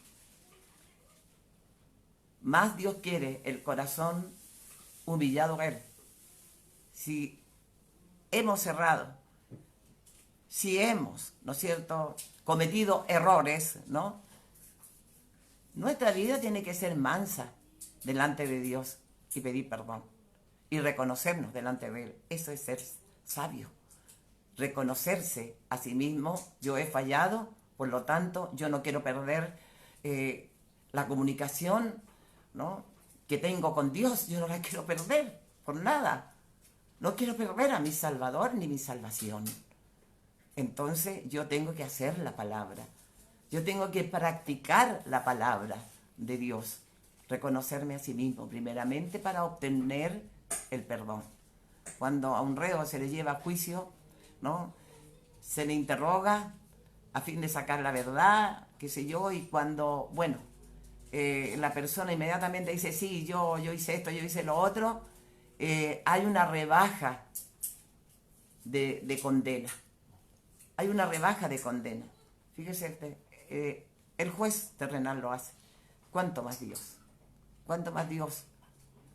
Más Dios quiere el corazón humillado a Él. Si hemos errado, si hemos, ¿no es cierto?, cometido errores, ¿no? Nuestra vida tiene que ser mansa delante de Dios y pedir perdón y reconocernos delante de Él. Eso es ser sabio. Reconocerse a sí mismo, yo he fallado, por lo tanto, yo no quiero perder la comunicación, ¿no?, que tengo con Dios. Yo no la quiero perder por nada. No quiero perder a mi Salvador ni mi salvación. Entonces yo tengo que hacer la palabra. Yo tengo que practicar la palabra de Dios. Reconocerme a sí mismo, primeramente, para obtener el perdón. Cuando a un reo se le lleva a juicio, ¿no?, se le interroga a fin de sacar la verdad, qué sé yo, y cuando, bueno, la persona inmediatamente dice, sí, yo hice esto, yo hice lo otro, hay una rebaja de condena. Hay una rebaja de condena. Fíjese, el juez terrenal lo hace. ¿Cuánto más Dios? ¿Cuánto más Dios?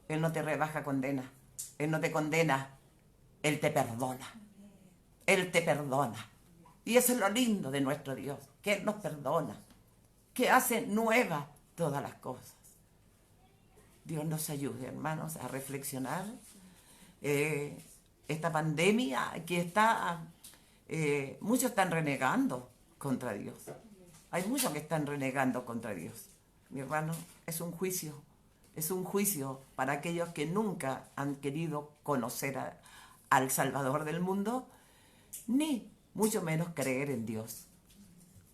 Él no te rebaja condena. Él no te condena. Él te perdona. Él te perdona. Y eso es lo lindo de nuestro Dios, que Él nos perdona, que hace nuevas todas las cosas. Dios nos ayude, hermanos, a reflexionar. Esta pandemia que está, muchos están renegando contra Dios. Hay muchos que están renegando contra Dios. Mi hermano, es un juicio para aquellos que nunca han querido conocer al Salvador del mundo, ni mucho menos creer en Dios.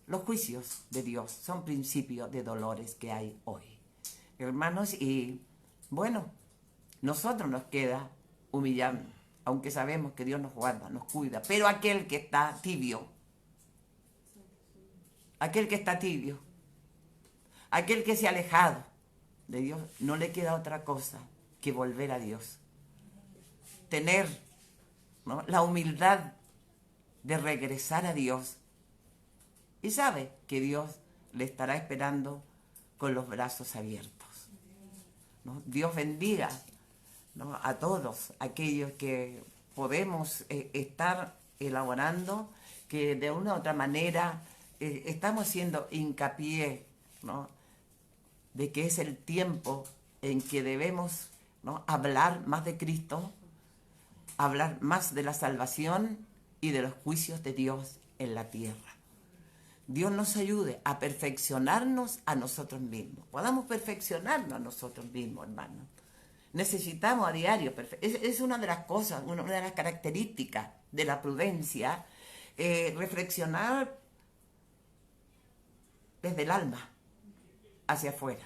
Los juicios de Dios son principios de dolores que hay hoy, hermanos, y bueno, nosotros nos queda humillarnos, aunque sabemos que Dios nos guarda, nos cuida, pero aquel que está tibio, aquel que se ha alejado de Dios, no le queda otra cosa que volver a Dios, tener, ¿no?, la humildad de regresar a Dios, y sabe que Dios le estará esperando con los brazos abiertos, ¿no? Dios bendiga, ¿no?, a todos aquellos que podemos estar elaborando, que de una u otra manera estamos haciendo hincapié, ¿no?, de que es el tiempo en que debemos, ¿no?, hablar más de Cristo, hablar más de la salvación y de los juicios de Dios en la tierra. Dios nos ayude a perfeccionarnos a nosotros mismos. Podamos perfeccionarnos a nosotros mismos, hermanos. Necesitamos a diario. Es una de las cosas, una de las características de la prudencia, reflexionar desde el alma hacia afuera.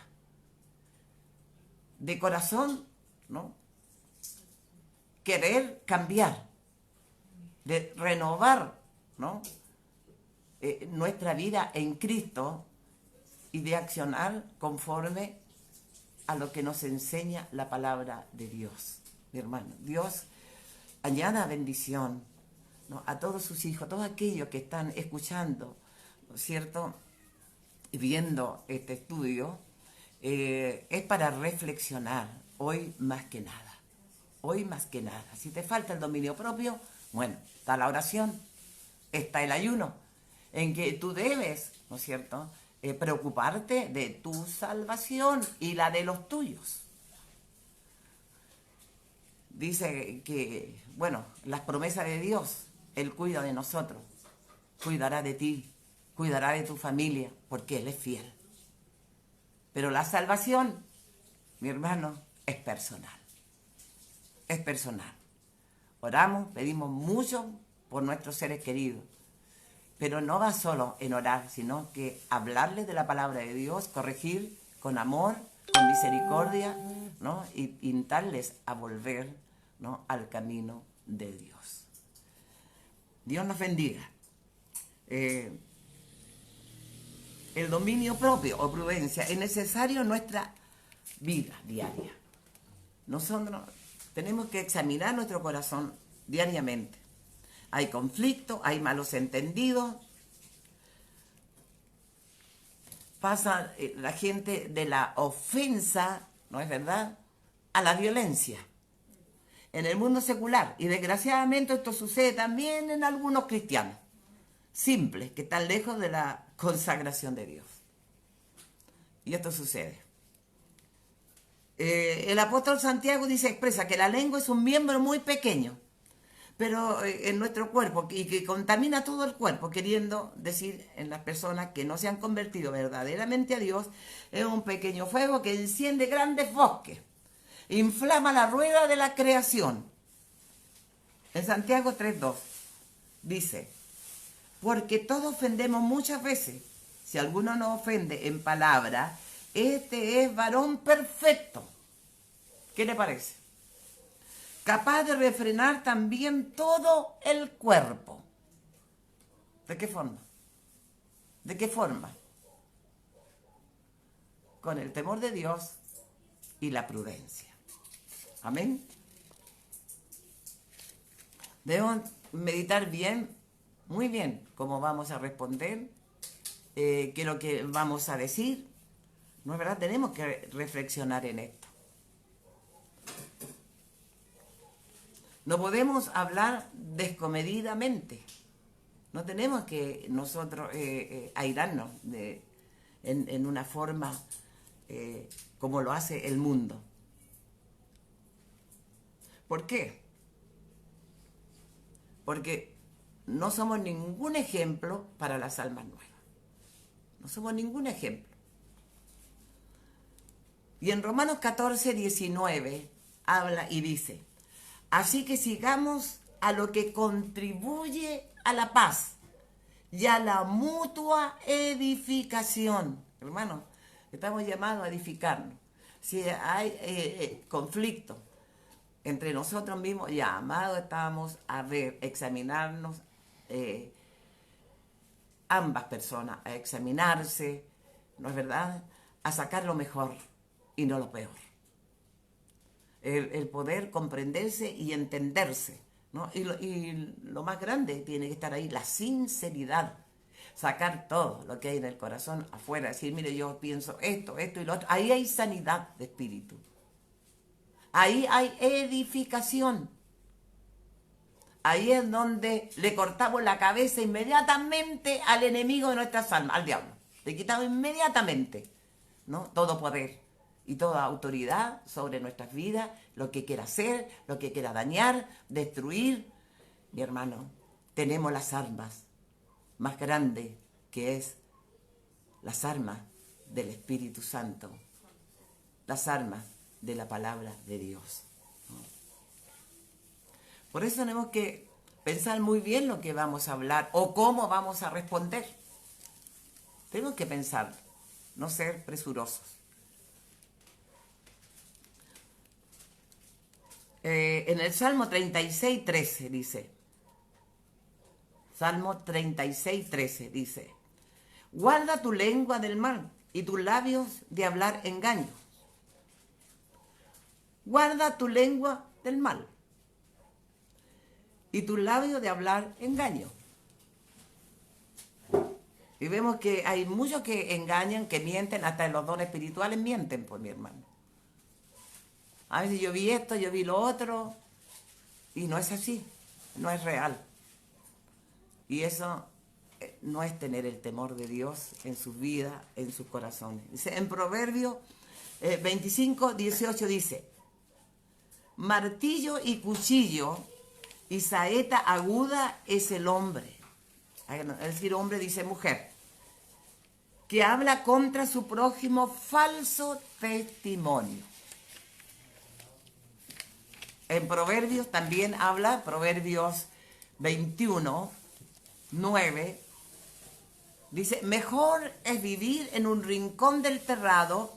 De corazón, ¿no?, querer cambiar, de renovar, ¿no?, nuestra vida en Cristo y de accionar conforme a lo que nos enseña la palabra de Dios. Mi hermano, Dios añada bendición, ¿no?, a todos sus hijos, todos aquellos que están escuchando, ¿no es cierto?, y viendo este estudio, es para reflexionar hoy más que nada. Hoy más que nada. Si te falta el dominio propio, bueno, está la oración, está el ayuno, en que tú debes, ¿no es cierto?, preocuparte de tu salvación y la de los tuyos. Dice que, bueno, las promesas de Dios, Él cuida de nosotros, cuidará de ti, cuidará de tu familia, porque Él es fiel. Pero la salvación, mi hermano, es personal. Es personal. Oramos, pedimos mucho por nuestros seres queridos, pero no va solo en orar, sino que hablarles de la palabra de Dios, corregir con amor, con misericordia, ¿no?, y invitarles a volver, ¿no?, al camino de Dios. Dios nos bendiga. El dominio propio o prudencia es necesario en nuestra vida diaria. Nosotros tenemos que examinar nuestro corazón diariamente. Hay conflictos, hay malos entendidos. Pasa la gente de la ofensa, ¿no es verdad?, a la violencia en el mundo secular. Y desgraciadamente esto sucede también en algunos cristianos simples, que están lejos de la consagración de Dios. Y esto sucede. El apóstol Santiago expresa que la lengua es un miembro muy pequeño, pero en nuestro cuerpo, y que contamina todo el cuerpo, queriendo decir en las personas que no se han convertido verdaderamente a Dios, es un pequeño fuego que enciende grandes bosques, inflama la rueda de la creación. En Santiago 3:2 dice: porque todos ofendemos muchas veces. Si alguno nos ofende en palabra, este es varón perfecto. ¿Qué le parece? Capaz de refrenar también todo el cuerpo. ¿De qué forma? ¿De qué forma? Con el temor de Dios y la prudencia. Amén. Debemos meditar bien, muy bien, cómo vamos a responder, qué es lo que vamos a decir. ¿No es verdad? Tenemos que reflexionar en esto. No podemos hablar descomedidamente. No tenemos que nosotros airarnos en una forma como lo hace el mundo. ¿Por qué? Porque no somos ningún ejemplo para las almas nuevas. No somos ningún ejemplo. Y en Romanos 14:19 habla y dice: así que sigamos a lo que contribuye a la paz y a la mutua edificación. Hermanos, estamos llamados a edificarnos. Si hay conflicto entre nosotros mismos, llamados estamos a ver, examinarnos, ambas personas, a examinarse, ¿no es verdad?, a sacar lo mejor y no lo peor. El poder comprenderse y entenderse, ¿no? Y lo más grande tiene que estar ahí, la sinceridad. Sacar todo lo que hay en el corazón afuera, decir: mire, yo pienso esto y lo otro. Ahí hay sanidad de espíritu. Ahí hay edificación. Ahí es donde le cortamos la cabeza inmediatamente al enemigo de nuestras almas, al diablo. Le quitamos inmediatamente, ¿no?, todo poder y toda autoridad sobre nuestras vidas, lo que quiera hacer, lo que quiera dañar, destruir. Mi hermano, tenemos las armas más grandes, que es las armas del Espíritu Santo, las armas de la palabra de Dios. Por eso tenemos que pensar muy bien lo que vamos a hablar o cómo vamos a responder. Tenemos que pensar, no ser presurosos. En el Salmo 36:13 dice, Salmo 36:13 dice: guarda tu lengua del mal y tus labios de hablar engaño. Guarda tu lengua del mal y tus labios de hablar engaño. Y vemos que hay muchos que engañan, que mienten, hasta en los dones espirituales mienten, pues, mi hermano. A veces yo vi esto, yo vi lo otro, y no es así, no es real. Y eso no es tener el temor de Dios en sus vidas, en sus corazones. Dice, en Proverbios 25:18 dice: martillo y cuchillo y saeta aguda es el hombre. Es decir, hombre dice mujer, que habla contra su prójimo falso testimonio. En Proverbios también habla, Proverbios 21:9, dice: mejor es vivir en un rincón del terrado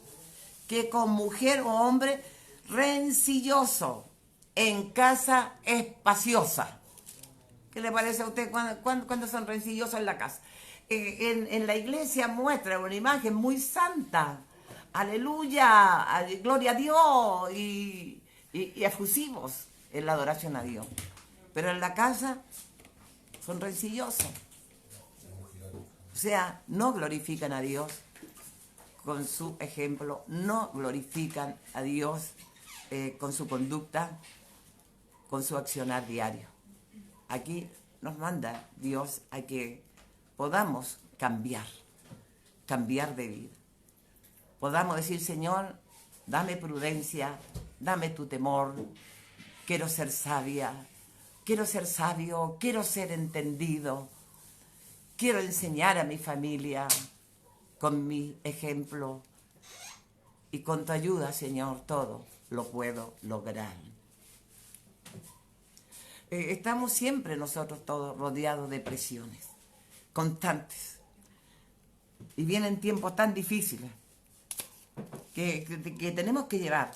que con mujer o hombre rencilloso en casa espaciosa. ¿Qué le parece a usted cuando son rencillosos en la casa? En la iglesia muestra una imagen muy santa. Aleluya, gloria a Dios. Y y efusivos en la adoración a Dios. Pero en la casa son rencillosos. O sea, no glorifican a Dios con su ejemplo, no glorifican a Dios con su conducta, con su accionar diario. Aquí nos manda Dios a que podamos cambiar de vida. Podamos decir, Señor, dame prudencia, dame tu temor, quiero ser sabia, quiero ser sabio, quiero ser entendido, quiero enseñar a mi familia con mi ejemplo y con tu ayuda, Señor, todo lo puedo lograr. Estamos siempre nosotros todos rodeados de presiones constantes y vienen tiempos tan difíciles que tenemos que llevar,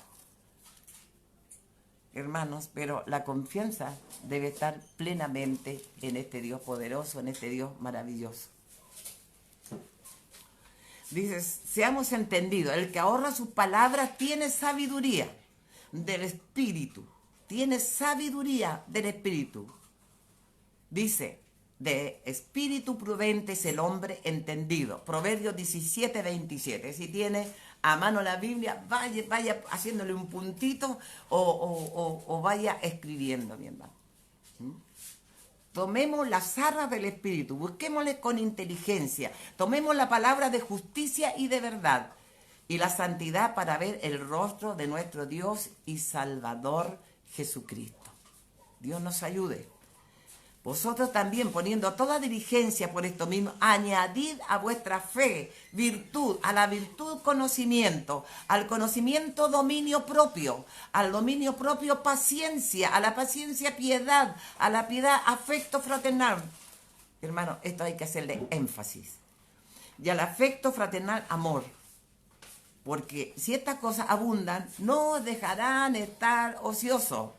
hermanos, pero la confianza debe estar plenamente en este Dios poderoso, en este Dios maravilloso. Dice, seamos entendidos, el que ahorra sus palabras tiene sabiduría del Espíritu, tiene sabiduría del Espíritu. Dice, de espíritu prudente es el hombre entendido. Proverbios 17:27. Si tiene a mano la Biblia, vaya haciéndole un puntito o vaya escribiendo, mi hermano. Tomemos las arras del Espíritu, busquémosle con inteligencia, tomemos la palabra de justicia y de verdad y la santidad para ver el rostro de nuestro Dios y Salvador Jesucristo. Dios nos ayude. Vosotros también, poniendo toda diligencia por esto mismo, añadid a vuestra fe virtud, a la virtud conocimiento, al conocimiento dominio propio, al dominio propio paciencia, a la paciencia piedad, a la piedad afecto fraternal. Hermano, esto hay que hacerle énfasis. Y al afecto fraternal amor. Porque si estas cosas abundan, no dejarán estar ociosos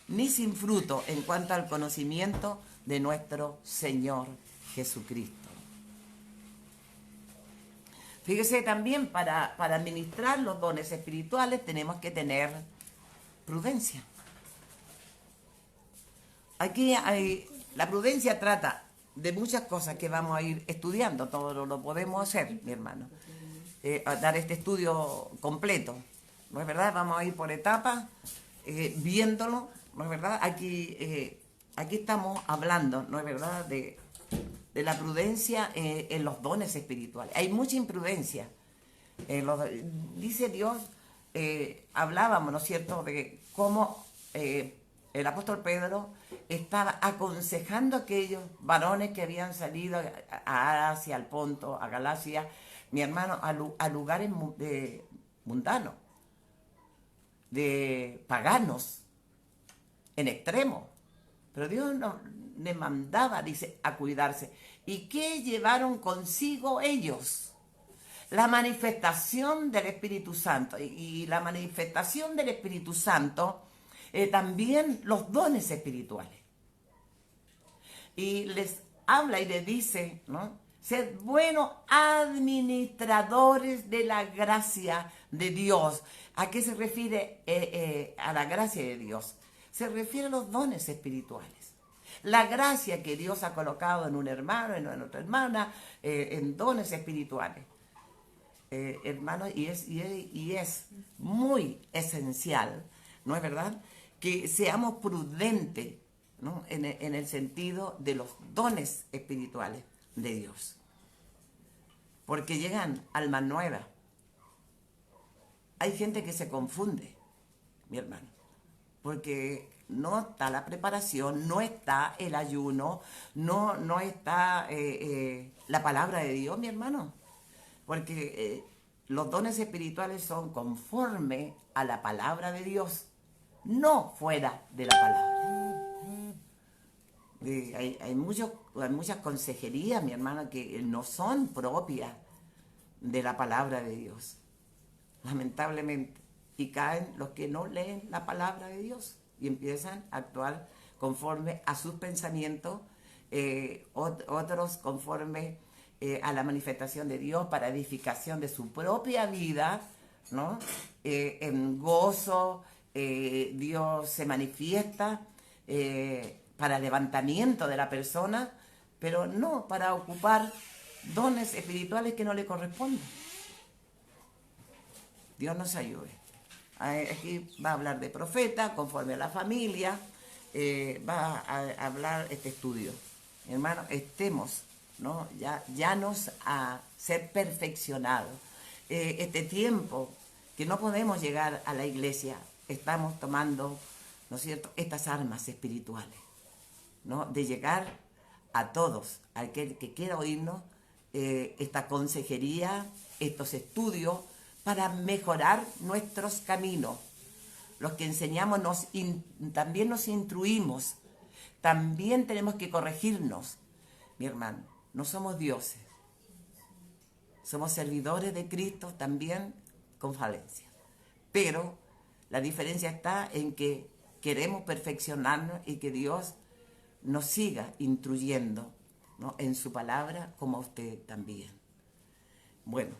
ni sin fruto en cuanto al conocimiento de nuestro Señor Jesucristo. Fíjese también, para administrar los dones espirituales tenemos que tener prudencia. Aquí la prudencia trata de muchas cosas que vamos a ir estudiando, todo lo podemos hacer, mi hermano. Dar este estudio completo, ¿no es verdad? Vamos a ir por etapas, viéndolo, ¿no es verdad? Aquí estamos hablando, ¿no es verdad?, de la prudencia en los dones espirituales. Hay mucha imprudencia. Dice Dios, hablábamos, ¿no es cierto?, de cómo el apóstol Pedro estaba aconsejando a aquellos varones que habían salido a Asia, al Ponto, a Galacia, mi hermano, a lugares mundanos, de paganos, en extremo. Pero Dios les mandaba, dice, a cuidarse. ¿Y qué llevaron consigo ellos? La manifestación del Espíritu Santo. Y la manifestación del Espíritu Santo, también los dones espirituales. Y les habla y les dice, ¿no?, sed buenos administradores de la gracia de Dios. ¿A qué se refiere a la gracia de Dios? Se refiere a los dones espirituales. La gracia que Dios ha colocado en un hermano, en otra hermana, en dones espirituales. Hermanos, y es muy esencial, ¿no es verdad?, que seamos prudentes, ¿no?, en el sentido de los dones espirituales de Dios. Porque llegan almas nuevas. Hay gente que se confunde, mi hermano, porque no está la preparación, no está el ayuno, no está la palabra de Dios, mi hermano. Porque los dones espirituales son conforme a la palabra de Dios, no fuera de la palabra. Hay muchas consejerías, mi hermano, que no son propias de la palabra de Dios, lamentablemente. Y caen los que no leen la palabra de Dios y empiezan a actuar conforme a sus pensamientos, otros conforme a la manifestación de Dios para edificación de su propia vida, ¿no?, en gozo, Dios se manifiesta para levantamiento de la persona, pero no para ocupar dones espirituales que no le corresponden. Dios nos ayude. Aquí va a hablar de profeta, conforme a la familia, va a hablar este estudio. Hermano, estemos, ¿no? Ya nos a ser perfeccionados. Este tiempo que no podemos llegar a la iglesia, estamos tomando, ¿no es cierto?, estas armas espirituales, ¿no? De llegar a todos, a aquel que quiera oírnos, esta consejería, estos estudios, para mejorar nuestros caminos. Los que enseñamos también nos instruimos, también tenemos que corregirnos. Mi hermano, no somos dioses, somos servidores de Cristo también con falencias. Pero la diferencia está en que queremos perfeccionarnos y que Dios nos siga instruyendo, ¿no?, en su palabra, como a usted también. Bueno,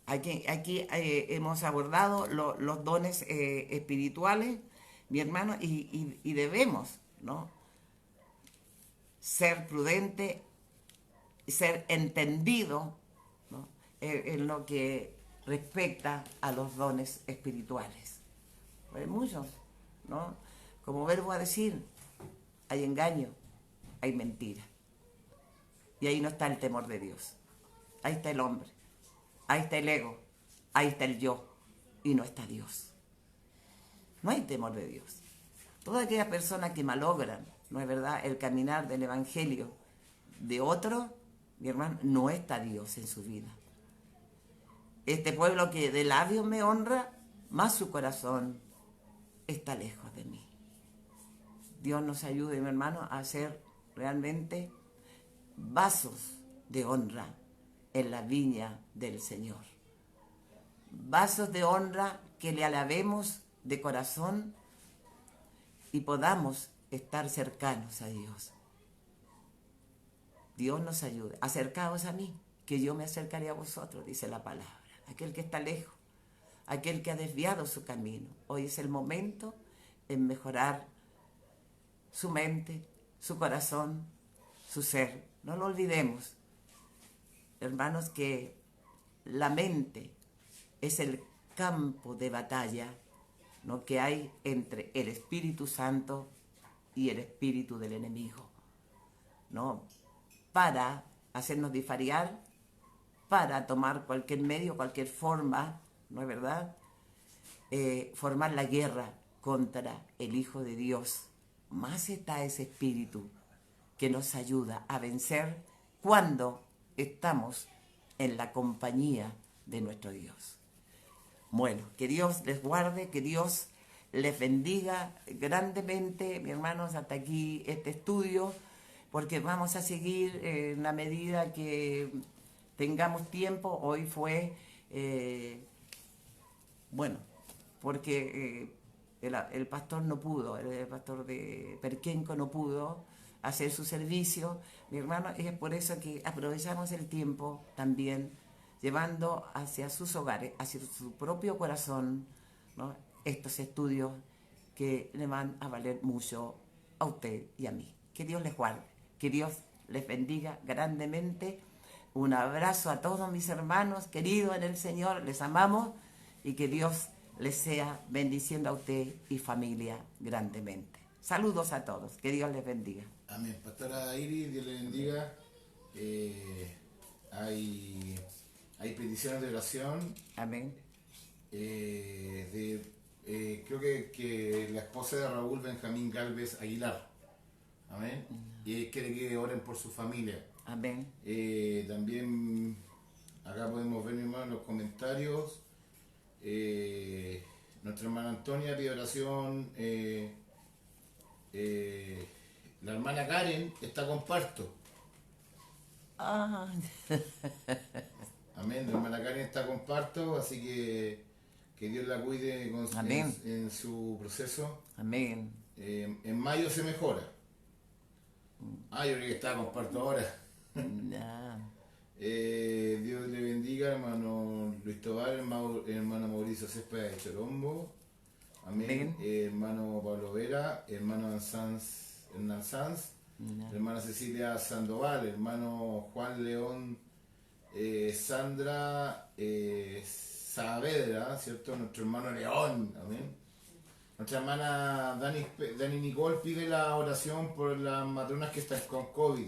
aquí hemos abordado los dones espirituales, mi hermano, y debemos, ¿no?, ser prudente, ser entendido, ¿no?, en lo que respecta a los dones espirituales. Hay muchos, ¿no? Como verbo a decir, hay engaño, hay mentira. Y ahí no está el temor de Dios. Ahí está el hombre, ahí está el ego, ahí está el yo, y no está Dios. No hay temor de Dios. Todas aquellas personas que malogran, ¿no es verdad?, el caminar del evangelio de otro, mi hermano, no está Dios en su vida. Este pueblo que de labios me honra, más su corazón está lejos de mí. Dios nos ayude, mi hermano, a ser realmente vasos de honra en la viña del Señor. Vasos de honra que le alabemos de corazón y podamos estar cercanos a Dios. Dios nos ayude. Acercaos a mí, que yo me acercaré a vosotros, dice la palabra. Aquel que está lejos, aquel que ha desviado su camino. Hoy es el momento en mejorar su mente, su corazón, su ser. No lo olvidemos, hermanos, que la mente es el campo de batalla, ¿no?, que hay entre el Espíritu Santo y el espíritu del enemigo, ¿no?, para hacernos disfariar, para tomar cualquier medio, cualquier forma, ¿no es verdad?, formar la guerra contra el Hijo de Dios. Más está ese espíritu que nos ayuda a vencer cuando estamos en la compañía de nuestro Dios. Bueno, que Dios les guarde, que Dios les bendiga grandemente, mis hermanos, hasta aquí este estudio, porque vamos a seguir en la medida que tengamos tiempo. Hoy fue, bueno, porque el pastor no pudo, el pastor de Perquenco no pudo hacer su servicio, mi hermano, y es por eso que aprovechamos el tiempo también, llevando hacia sus hogares, hacia su propio corazón, ¿no?, estos estudios que le van a valer mucho a usted y a mí. Que Dios les guarde, que Dios les bendiga grandemente. Un abrazo a todos mis hermanos queridos en el Señor, les amamos, y que Dios les sea bendiciendo a usted y familia grandemente. Saludos a todos, que Dios les bendiga. Amén. Pastora Iris, Dios le bendiga. Hay peticiones de oración. Amén. Creo que la esposa de Raúl Benjamín Galvez Aguilar. Amén. Y quiere que oren por su familia. Amén. También acá podemos ver, mi hermano, en los comentarios. Nuestra hermana Antonia pide oración. La hermana Karen está con parto. Ah. Amén. La hermana Karen está con parto, así que Dios la cuide en su proceso. Amén. En mayo se mejora. Yo creo que está con parto ahora. Dios le bendiga, hermano Luis Tobar, hermano Mauricio Céspedes de Chorombo. Amén. Hermano Pablo Vera, hermano Hernán Sanz, hermana Cecilia Sandoval, hermano Juan León, Sandra Saavedra, ¿cierto? Nuestro hermano León, amén. Nuestra hermana Dani Nicole pide la oración por las matronas que están con COVID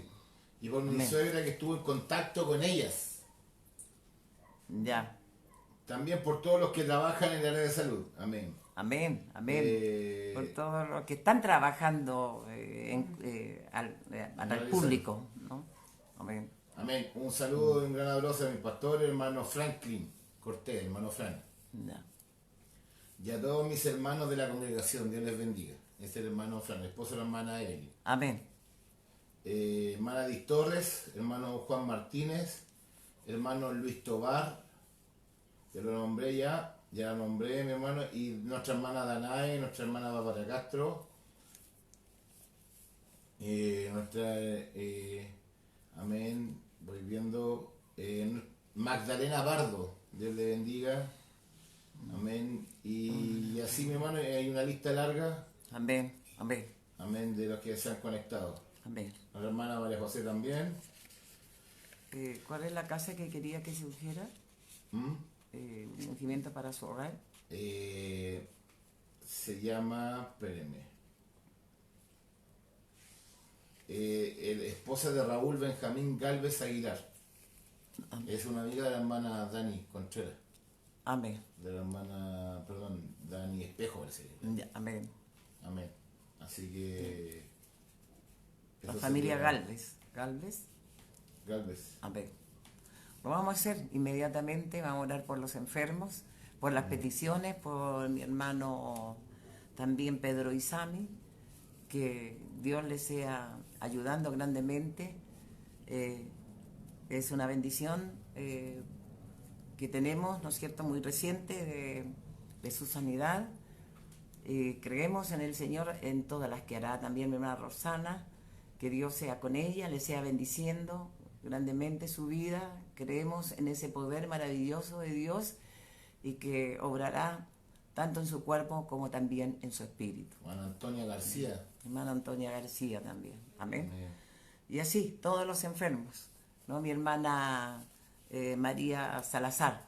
y por mi suegra que estuvo en contacto con ellas. Ya. También por todos los que trabajan en el área de salud. Amén. Amén, amén. Por todos los que están trabajando al público, ¿no? Amén. Amén. Un saludo y un gran abrazo a mi pastor, hermano Franklin Cortés, hermano Frank. Ya. Y a todos mis hermanos de la congregación, Dios les bendiga. Es el hermano Frank, esposo de la hermana Evelyn. Amén. Hermana Dis Torres, hermano Juan Martínez, hermano Luis Tobar, ya lo nombré ya lo nombré mi hermano, y nuestra hermana Danae, nuestra hermana Bárbara Castro, amén, voy viendo, Magdalena Bardo, Dios le bendiga, amén, y así mi hermano, hay una lista larga, Amén, amén, amén, de los que se han conectado. amén. La hermana María José también. ¿Cuál es la casa que quería que se ungiera? Un ungimiento para su hogar. Se llama, espérenme, esposa de Raúl Benjamín Galvez Aguilar. Es una amiga de la hermana Dani Contreras. Amén. De la hermana, perdón, Dani Espejo, parece. Ya, amén. Amén. Así que... La eso familia sería Galvez. Galvez. Amén. Lo vamos a hacer inmediatamente, vamos a orar por los enfermos, por las peticiones, por mi hermano también Pedro Isami, que Dios le sea ayudando grandemente. Es una bendición que tenemos, ¿no es cierto?, muy reciente de su sanidad. Creemos en el Señor en todas las que hará, también mi hermana Rosana, que Dios sea con ella, le sea bendiciendo grandemente su vida. Creemos en ese poder maravilloso de Dios y que obrará tanto en su cuerpo como también en su espíritu. Hermana Antonia García. Hermana Antonia García también. Amén. Amén. Y así, todos los enfermos, ¿no? Mi hermana María Salazar,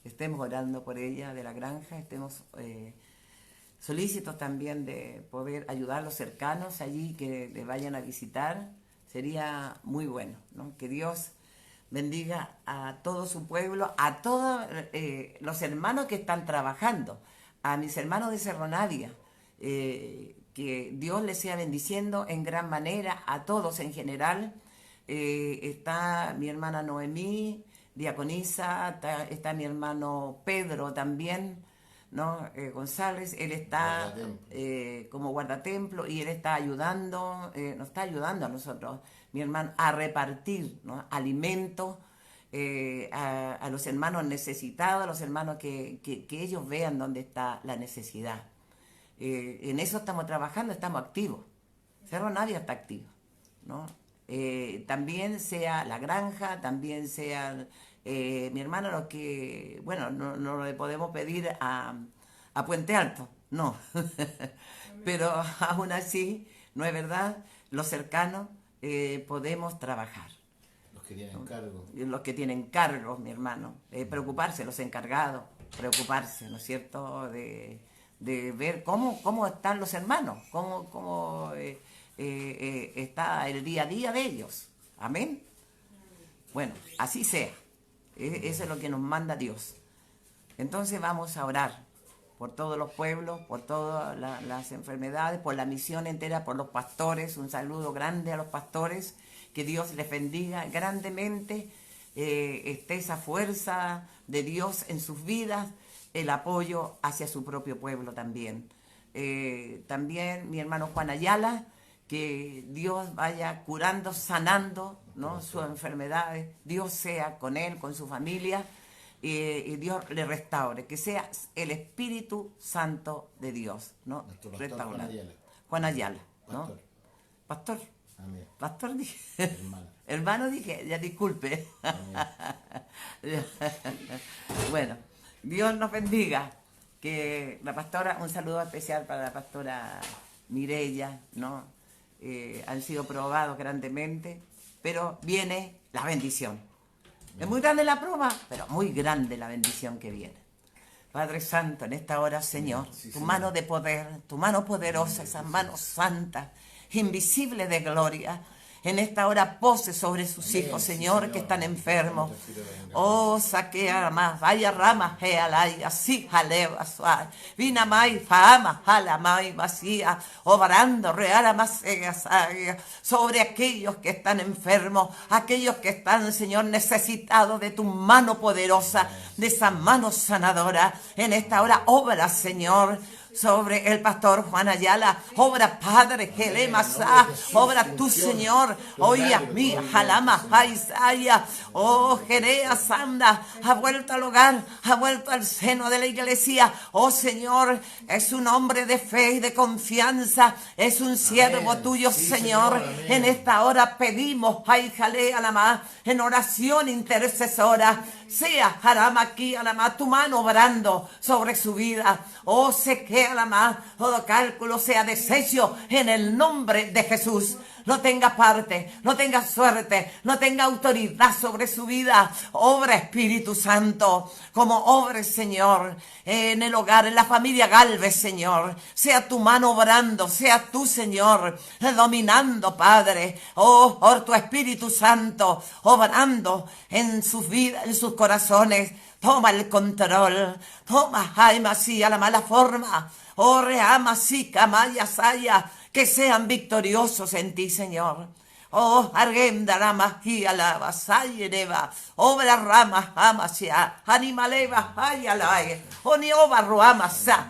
estemos orando por ella de la granja, estemos solícitos también de poder ayudar a los cercanos allí que le vayan a visitar. Sería muy bueno, ¿no? Que Dios bendiga a todo su pueblo, a todos los hermanos que están trabajando, a mis hermanos de Cerro Navia, que Dios les sea bendiciendo en gran manera, a todos en general. Está mi hermana Noemí, diaconisa, está mi hermano Pedro también, ¿no? González, él está como guardatemplo y él está ayudando, nos está ayudando a nosotros, mi hermano, a repartir, ¿no?, alimentos a los hermanos necesitados, a los hermanos que ellos vean dónde está la necesidad. En eso estamos trabajando, estamos activos. Cerro Navia está activo, ¿no? También sea la granja, también sea mi hermano, lo que, bueno, no le podemos pedir a Puente Alto, no. Pero aún así, no es verdad, los cercanos podemos trabajar. Los que tienen cargo. Los que tienen cargos, mi hermano, preocuparse, los encargados, preocuparse, ¿no es cierto?, de ver cómo están los hermanos, cómo está el día a día de ellos. Amén. Bueno, así sea. Eso es lo que nos manda Dios. Entonces vamos a orar por todos los pueblos, por todas las enfermedades, por la misión entera, por los pastores. Un saludo grande a los pastores. Que Dios les bendiga grandemente. Esté esa fuerza de Dios en sus vidas, el apoyo hacia su propio pueblo también. También mi hermano Juan Ayala, que Dios vaya curando, sanando, ¿no?, sus enfermedades. Dios sea con él, con su familia, y Dios le restaure. Que sea el Espíritu Santo de Dios, ¿no? Restaurando. Juan Ayala, ¿no? Pastor. Amén. Pastor dije. Hermano. Hermano dije, ya disculpe. Bueno, Dios nos bendiga. que la pastora, un saludo especial para la pastora Mireya, ¿no? Han sido probados grandemente, pero viene la bendición. Es muy grande la prueba, pero muy grande la bendición que viene. Padre Santo, en esta hora, Señor, Sí, tu Señor. mano de poder, tu mano poderosa, esas manos santas, invisibles de gloria, en esta hora pose sobre sus Amén, hijos, sí, Señor, Señor. que están enfermos. Te pido venga. Oh, saquea más, vaya ramas, alaya, sí, jaleva, suave, vina mai, fama, jala mai, vacía, obrando, reala más, sobre aquellos que están enfermos, aquellos que están, Señor, necesitados de tu mano poderosa, de esa mano sanadora. En esta hora, obra, Señor, sobre el pastor Juan Ayala, obra Padre, Gelemasa, obra tu Señor, oye mía, Jalama, Isaya, oh Jerea Sanda, ha vuelto al hogar, ha vuelto al seno de la iglesia, oh Señor, es un hombre de fe y de confianza, es un siervo Amén. tuyo, Sí, Señor. Señor, amén. En esta hora pedimos, ay Jalea Alama, en oración intercesora, sea Jarama aquí, Alama, tu mano obrando sobre su vida, oh se que Alama, todo cálculo sea deshecho en el nombre de Jesús. No tenga parte, no tenga suerte, no tenga autoridad sobre su vida. Obra Espíritu Santo, como obra Señor, en el hogar, en la familia Galvez, Señor. Sea tu mano obrando, sea tú, Señor, dominando, Padre. Oh, por tu Espíritu Santo, obrando en sus vidas, en sus corazones. Toma el control, toma, Jaime, así a la mala forma. Oh, reama, sí, camaya, saya, que sean victoriosos en ti, Señor. Oh, argenda la magia, la vasayereva, obra rama, amasia, animaleva, ayalay, onioba ruamasa,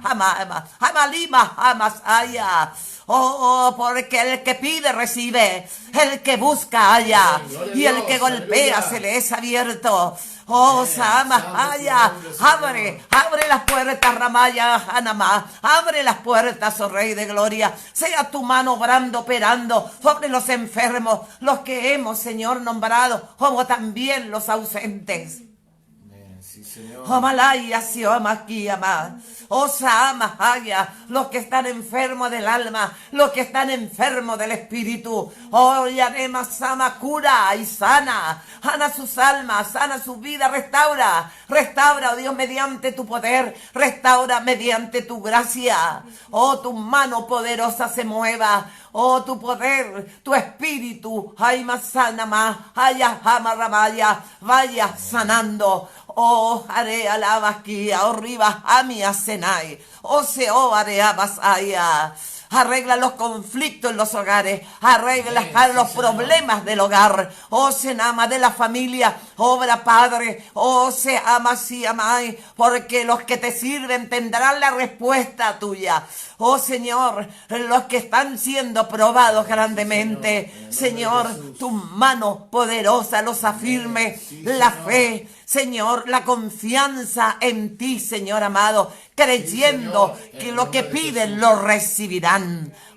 amalima, amasaya. Oh, porque el que pide recibe, el que busca halla, y el que golpea se le es abierto. Oh, Sama, Aya, abre las puertas, Ramaya, Hanama, abre las puertas, oh Rey de Gloria. Sea tu mano obrando, operando sobre los enfermos, los que hemos, Señor, nombrado, como también los ausentes. Amén. Sí, Señor. Oh, Malaya, Sioma, aquí, amá. Oh, Sama, Aya, los que están enfermos del alma, los que están enfermos del espíritu. Oh, Yanema, Sama, cura y sana sus almas, sana su vida, restaura, oh Dios, mediante tu poder, restaura mediante tu gracia. Oh, tu mano poderosa se mueva. Oh, tu poder, tu espíritu, ay, más sana más, haya, ramaya, vaya sanando. Oh, haré alabasquía, oh, riba, amia, senai, oh, seo, haré abasaya. Arregla los conflictos en los hogares, arregla los problemas del hogar, oh se ama de la familia, obra Padre, oh se ama si amai, porque los que te sirven tendrán la respuesta tuya, oh Señor, los que están siendo probados grandemente, Señor, tu mano poderosa los afirme, la fe, Señor, la confianza en ti, Señor amado, creyendo que lo que piden lo recibirán.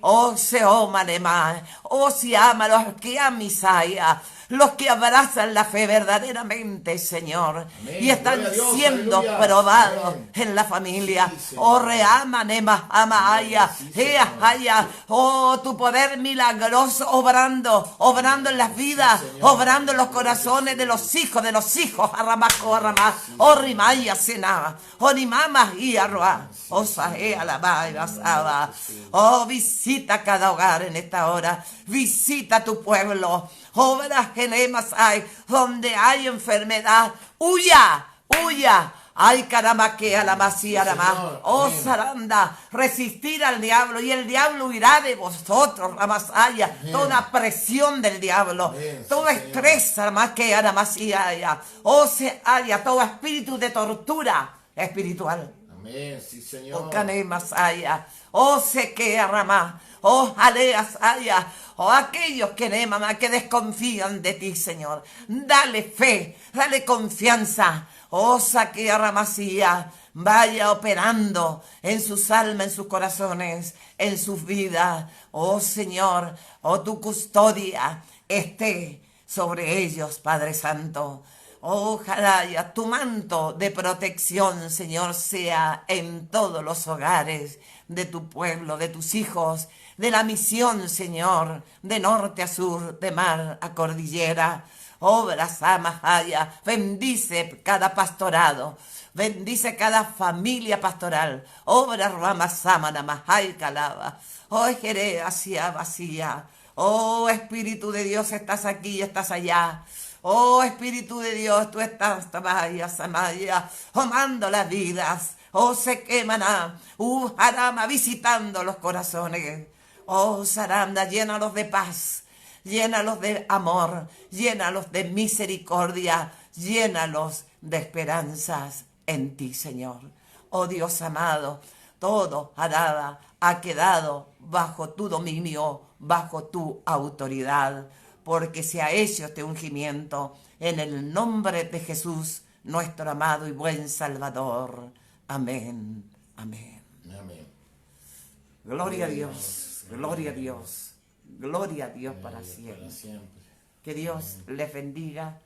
Oh, se omanema, oh, se ama los que amisaya, los que abrazan la fe verdaderamente, Señor, Amén. y están Gloria a Dios, siendo aleluya. probados Amén. en la familia. Sí, Señor. Oh, reamanema, amaya, Sí, Señor. haya, oh, tu poder milagroso obrando en las vidas, Señor. obrando en los corazones de los hijos, arramaco, arramá, oh, rimaya, sena, oh, ni mama, y arroa, oh, saea, la basaba, oh, visita cada hogar en esta hora, visita tu pueblo, obras genemas hay, donde hay enfermedad, huya, ay caramba que a la masía la más, Señor. oh Amén. zaranda, resistir al diablo y el diablo huirá de vosotros, la masaya, toda presión del diablo, Amén, todo sí, Señor. estrés, arma que a la masía, oh se haya todo espíritu de tortura espiritual. Amén. Sí, Señor. Oh, cane masaya, oh se que arrama, oh aleas haya, oh aquellos que mamá que desconfían de ti, Señor, dale fe, dale confianza, oh saque arramasía, vaya operando en sus almas, en sus corazones, en sus vidas, oh Señor, oh tu custodia esté sobre ellos, Padre Santo. Ojalá ya tu manto de protección, Señor, sea en todos los hogares de tu pueblo, de tus hijos, de la misión, Señor, de norte a sur, de mar a cordillera. Obra Samahaya, bendice cada pastorado, bendice cada familia pastoral. Obra Rama Samana Mahai Calaba. Oh, Jere hacia vacía. Oh, Espíritu de Dios, estás aquí y estás allá. Oh, Espíritu de Dios, tú estás, Tamaya, Samaya, tomando las vidas. Oh, se queman, Harama, visitando los corazones. Oh, Saranda, llénalos de paz, llénalos de amor, llénalos de misericordia, llénalos de esperanzas en ti, Señor. Oh Dios amado, todo, Harada, ha quedado bajo tu dominio, bajo tu autoridad, porque se ha hecho este ungimiento en el nombre de Jesús, nuestro amado y buen Salvador. Amén, amén. Amén. Gloria a Dios, gloria a Dios, gloria a Dios para siempre. Que Dios les bendiga,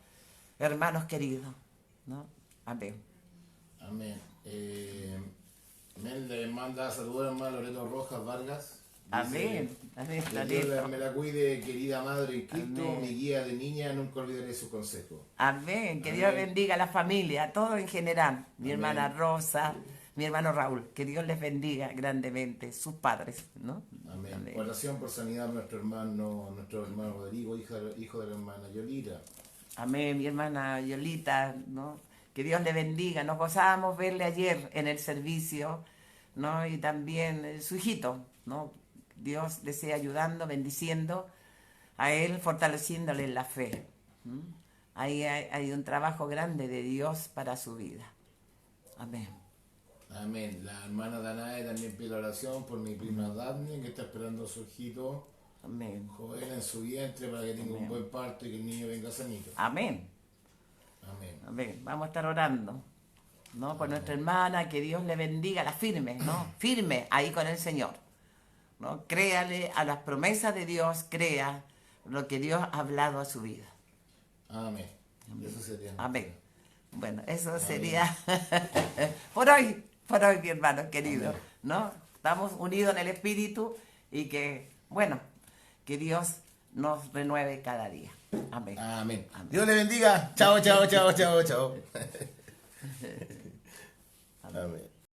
hermanos queridos, ¿no? Amén. Amén. Le manda saludos a hermano Loreto Rojas Vargas. Amén. Amén. Que Dios me la cuide, querida Madre en Cristo, amén. Mi guía de niña, nunca olvidaré su consejo. Amén. Que Dios bendiga a la familia, a todos en general. Mi amén. Hermana Rosa, mi hermano Raúl. Que Dios les bendiga grandemente, sus padres, ¿no? Amén. Amén. Oración por sanidad nuestro hermano Rodrigo, hijo de la hermana Yolita. Amén, mi hermana Yolita, ¿no? Que Dios le bendiga. Nos gozábamos verle ayer en el servicio, ¿no? Y también su hijito, ¿no? Dios le sigue ayudando, bendiciendo a él, fortaleciéndole en la fe. Ahí hay un trabajo grande de Dios para su vida. Amén. Amén. La hermana Danae también pide oración por mi prima Daphne, que está esperando a su hijito. Amén. Joven en su vientre para que tenga un buen parto y que el niño venga sanito. Amén. Amén. Amén. Vamos a estar orando, ¿no? Por nuestra hermana, que Dios le bendiga, la firme, ¿no? Firme ahí con el Señor, ¿no? Créale a las promesas de Dios, crea lo que Dios ha hablado a su vida. Amén. Eso sería. Amén. Bueno, eso sería por hoy, mi hermano querido, amén. ¿No? Estamos unidos en el Espíritu y que, bueno, que Dios nos renueve cada día. Amén. Amén. Amén. Dios le bendiga. Chao, chao, chao, chao, chao. Amén.